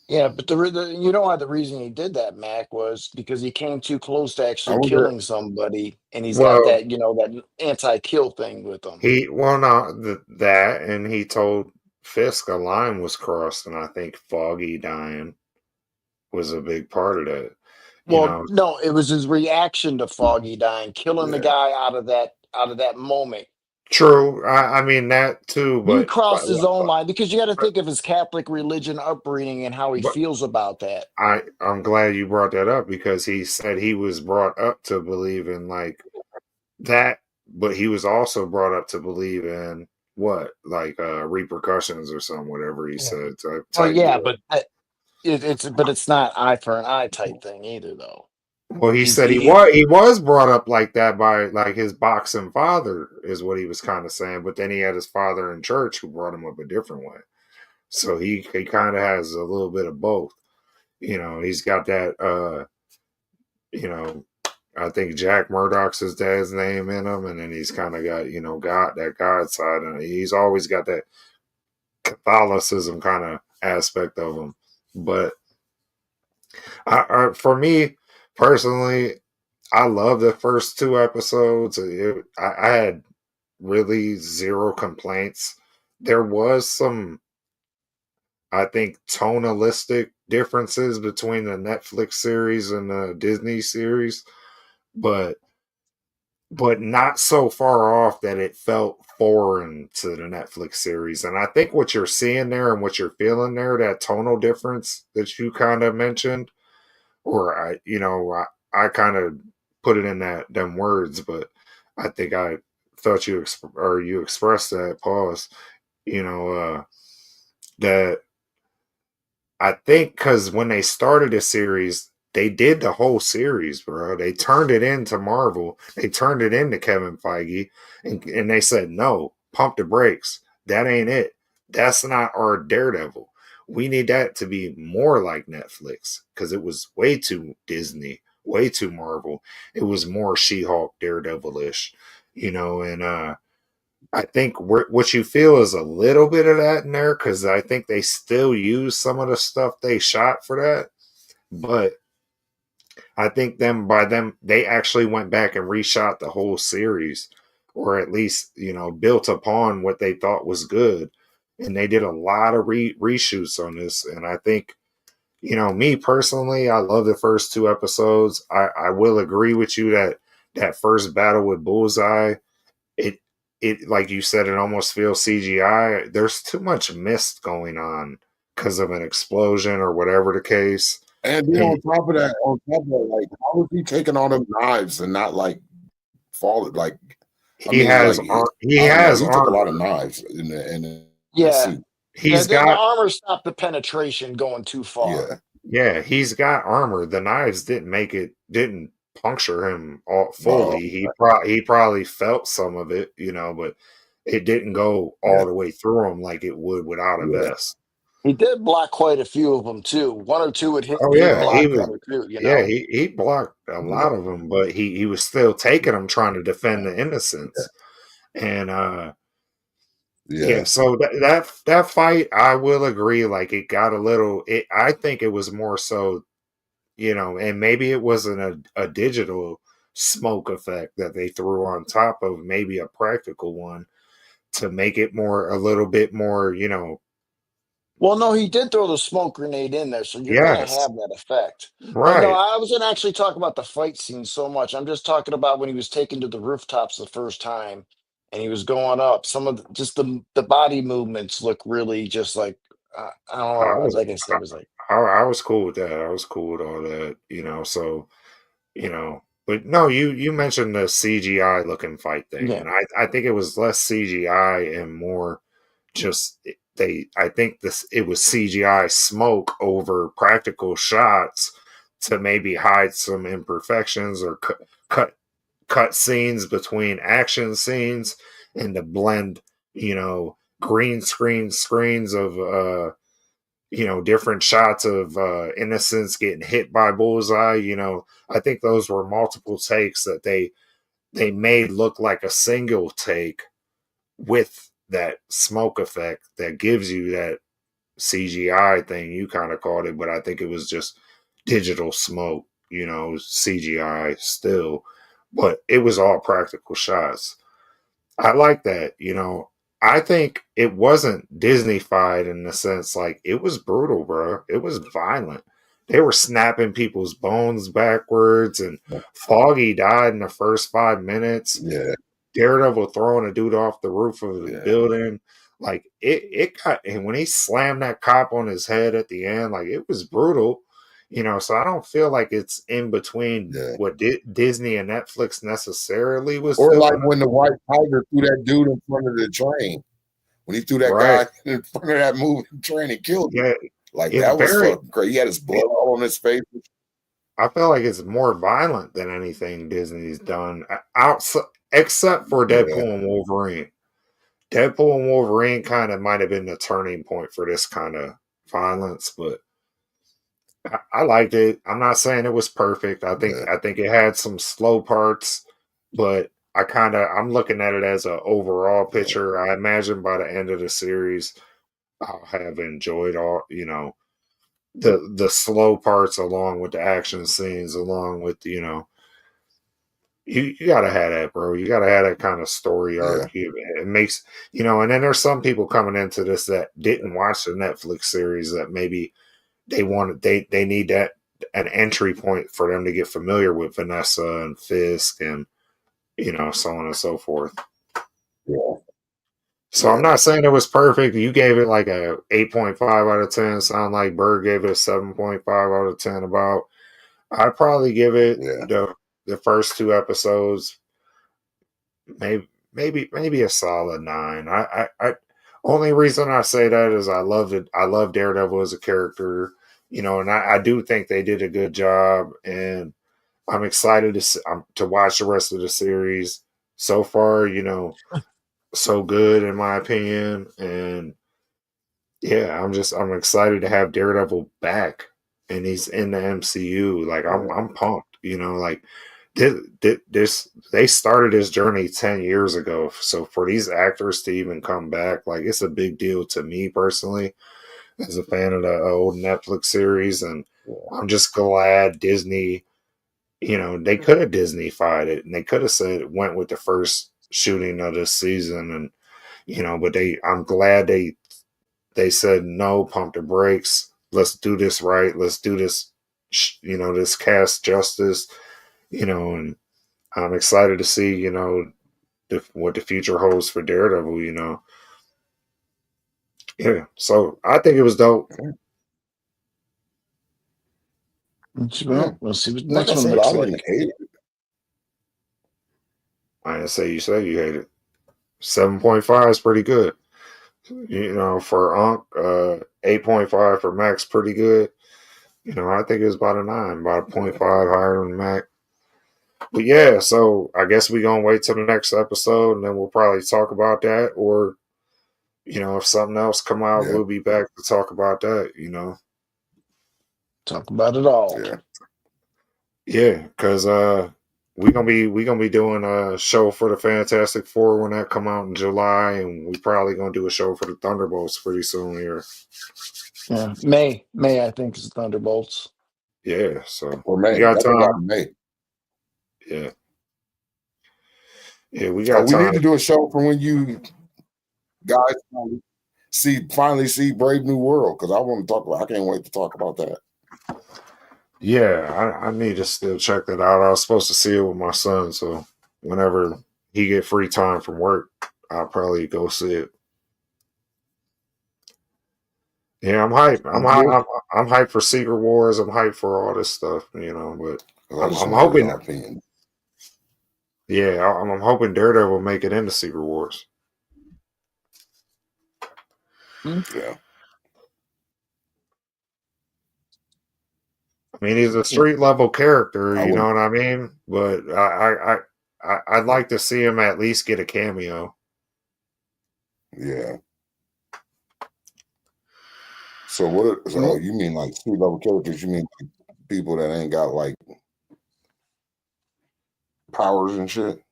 Yeah, but you know why the reason he did that, Mac, was because he came too close to I actually was there. killing somebody, and he's got Well, that, that anti-kill thing with him. that, and he told Fisk a line was crossed, and I think Foggy dying was a big part of that. You Well, know, no, it was his reaction to Foggy dying, killing the Yeah. guy out of that moment. true. I mean that too, He but crossed his own line because you got to think of his Catholic religion upbringing and how he but feels about that. I'm glad you brought that up because he said he was brought up to believe in like that, but he was also brought up to believe in what like repercussions or something, whatever he Yeah. said Well, type yeah, deal. but it's not eye for an eye type thing either, though. Well, he He's said he, he was brought up like that by like his boxing father is what he was kind of saying, but then he had his father in church who brought him up a different way. So he kind of has a little bit of both. You know, he's got that you know, I think Jack Murdoch's his dad's name in him, and then he's kind of got, God, that God side, and he's always got that Catholicism kind of aspect of him. But for me personally, I love the first two episodes. I had really zero complaints. There was some, I think, tonalistic differences between the Netflix series and the Disney series, but not so far off that it felt foreign to the Netflix series. And I think what you're seeing there and what you're feeling there, that tonal difference that you kind of mentioned, or I kind of put it in that them words, but I think I thought you expressed that pause, you know, that I think because when they started a series, they did the whole series, bro. They turned it into Marvel. They turned it into Kevin Feige, and they said, no, pump the brakes. That ain't it. That's not our Daredevil. We need that to be more like Netflix because it was way too Disney, way too Marvel. It was more She-Hulk, Daredevil-ish, and I think what you feel is a little bit of that in there because I think they still use some of the stuff they shot for that. But I think they actually went back and reshot the whole series, or at least built upon what they thought was good, and they did a lot of reshoots on this. And I think me personally, I love the first two episodes. I will agree with you that that first battle with Bullseye it like you said, it almost feels CGI. There's too much mist going on because of an explosion or whatever the case. And then And like, how is he taking all them knives and not like falling? Like, I he mean, has like, he I don't know. has He took a lot of armor. knives in that yeah, suit. yeah. He's The got armor stopped the penetration going too far. Yeah, Yeah, he's got armor. The knives didn't puncture him all no, fully. He probably felt some of it, but it didn't go yeah, all the way through him like it would without a yeah. vest. He did block quite a few of them too. One or two would hit. Oh He'd yeah, he block was. one or two. Yeah, he blocked a Yeah, lot of them, but he was still taking them, trying to defend the yeah, innocents. And yeah. yeah, so that fight, I will agree. Like it got a little. I think it was more so, and maybe it wasn't a digital smoke effect that they threw on top of maybe a practical one to make it more a little bit more. Well, no, he did throw the smoke grenade in there, so you're gonna Yes, have that effect. But no, right. I wasn't actually talking about the fight scene so much. I'm just talking about when he was taken to the rooftops the first time, and he was going up. Some of just the body movements look really just like I don't I know. was Like I said, it was like I was cool with that. I was cool with all that. So. But no, you mentioned the CGI looking fight thing, yeah. and I think it was less CGI and more just I think it was CGI smoke over practical shots to maybe hide some imperfections or cut cut scenes between action scenes and to blend green screens of different shots of innocents getting hit by bullseye. I think those were multiple takes that they made look like a single take with that smoke effect that gives you that CGI thing. You kind of called it, but I think it was just digital smoke, CGI still, but it was all practical shots. I like that. I think it wasn't Disney-fied in the sense like it was brutal, bro. It was violent. They were snapping people's bones backwards, and Foggy died in the first 5 minutes. Yeah. Daredevil throwing a dude off the roof of the Yeah. building. Like it got, and when he slammed that cop on his head at the end, like it was brutal. So I don't feel like it's in between Yeah. what Disney and Netflix necessarily was Or doing. like when the White Tiger threw that dude in front of the train. When he threw that Right. guy in front of that moving train and killed him. Yeah, Like it's that was very. fucking crazy. He had his blood all on his face. I feel like it's more violent than anything Disney's done outside, except for Deadpool Yeah. and Wolverine. Deadpool and Wolverine kind of might have been the turning point for this kind of violence, but I liked it. I'm not saying it was perfect. I think it had some slow parts, but I'm looking at it as an overall picture. I imagine by the end of the series, I'll have enjoyed all the slow parts along with the action scenes, along with you gotta have that, bro. You gotta have that kind of story arc. It makes and then there's some people coming into this that didn't watch the Netflix series that maybe they need that an entry point for them to get familiar with Vanessa and Fisk and so on and so forth. Yeah. So I'm not saying it was perfect. You gave it like a 8.5 out of 10. Sound like Bird gave it a 7.5 out of 10 about. I'd probably give it the first 2 episodes maybe a solid 9. I only reason I say that is I loved it. I love Daredevil as a character, and I do think they did a good job, and I'm excited to watch the rest of the series. So far, so good in my opinion, and yeah, I'm excited to have Daredevil back, and he's in the MCU. Like I'm pumped. Like this they started this journey 10 years ago. So for these actors to even come back, like it's a big deal to me personally, as a fan of the old Netflix series, and I'm just glad Disney. They could have Disney-fied it, and they could have said went with the first shooting of this season, and but I'm glad they said no, pump the brakes. Let's do this right. Let's do this, this cast justice, and I'm excited to see, what the future holds for Daredevil, Yeah. So I think it was dope. We'll see what the Like next I one said, looks I like. didn't hate it. I didn't say you hate it. 7.5 is pretty good. For Unc, 8.5 for Max, pretty good. I think it was about a 9, about a 0.5 higher than Mac. But yeah, so I guess we're going to wait till the next episode, and then we'll probably talk about that. Or, if something else come out, we'll be back to talk about that, Talk about it all. Yeah, because we're gonna be doing a show for the Fantastic Four when that come out in July, and we probably gonna do a show for the Thunderbolts pretty soon here. Yeah, May I think is Thunderbolts. Yeah, so or May. We got time. May. Yeah, we got we time. need to do a show for when you guys finally see Brave New World, because I want to talk about. I can't wait to talk about that. Yeah, I need to still check that out. I was supposed to see it with my son, so whenever he get free time from work, I'll probably go see it. Yeah, I'm hyped. I'm hyped for Secret Wars. I'm hyped for all this stuff, but I'm hoping. Yeah, I'm hoping Daredevil will make it into Secret Wars. Yeah. I mean, he's a street level character, you know what I mean? But I'd like to see him at least get a cameo. Yeah. So you mean like street level characters? You mean like people that ain't got like powers and shit?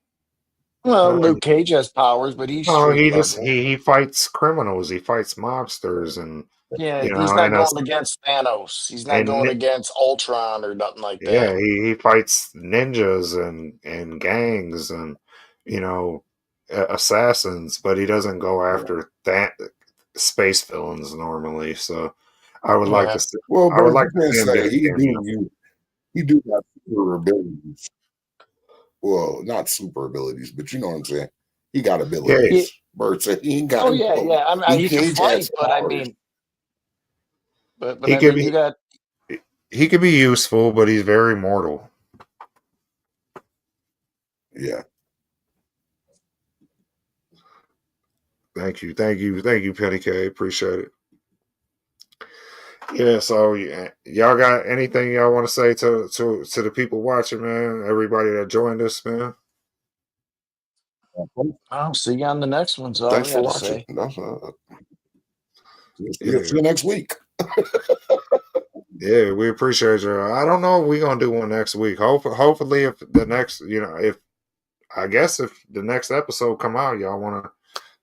Well, Luke Cage has powers, but he's No, street he level. just he fights criminals. He fights mobsters, and Yeah, you he's know, not and going against Thanos. He's not going against Ultron or nothing like yeah, that. he fights ninjas and gangs and you know assassins, but he doesn't go after that space villains normally. So I would like to Yeah. see, Well, I but would you like to can see him get say a cameo. he do have super abilities. Well, not super abilities, but you know what I'm saying. He got Yeah, Yeah. abilities. Bird said he ain't got Oh yeah, no. yeah. I mean, He he can Cage has fight, but I powers. mean, but he I could mean, you be got he could be useful, but he's very mortal. Yeah. Thank you, Penny K. Appreciate it. Yeah, so y'all got anything y'all want to say to the people watching, man? Everybody that joined us, man. I'll see you on the next one. So Thanks I for got to watching. say. That's see Yeah, you next week. yeah, we appreciate you. I don't know if we're gonna do one next week. Hopefully, if the next, if I guess if the next episode come out, y'all want to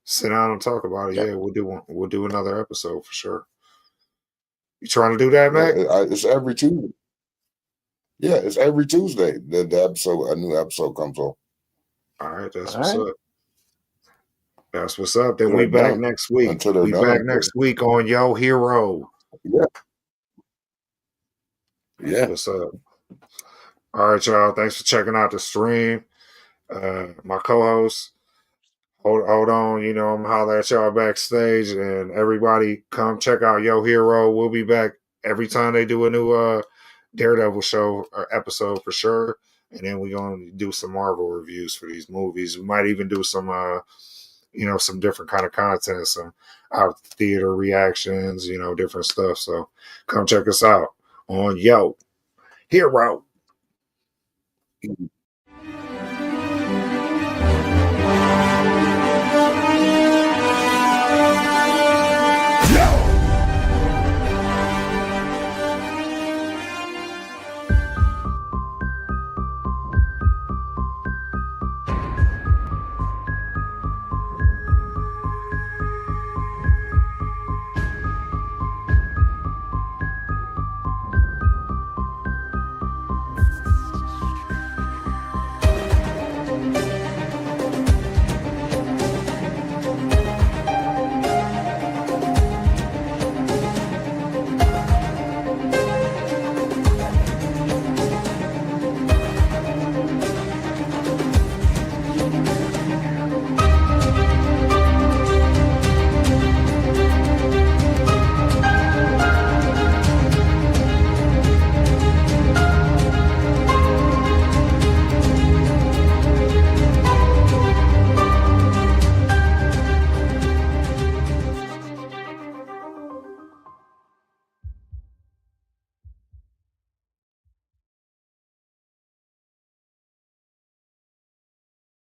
sit down and talk about it. Yeah. Yeah, we'll do one. We'll do another episode for sure. You trying to do that, Mac? It's every Tuesday. Yeah, it's every Tuesday. A new episode comes on. All right, that's All what's right. up. That's what's up. Then Until we they're back done. next week. Until they're We back done. next week on Yo Hero. Yeah. That's Yeah. what's up. All right, y'all. Thanks for checking out the stream. My co-host, hold on. You know, I'm gonna holler at y'all backstage, and everybody come check out Yo Hero. We'll be back every time they do a new Daredevil show or episode for sure. And then we're gonna do some Marvel reviews for these movies. We might even do some some different kind of content, some out theater reactions, different stuff. So come check us out on Yo Hero.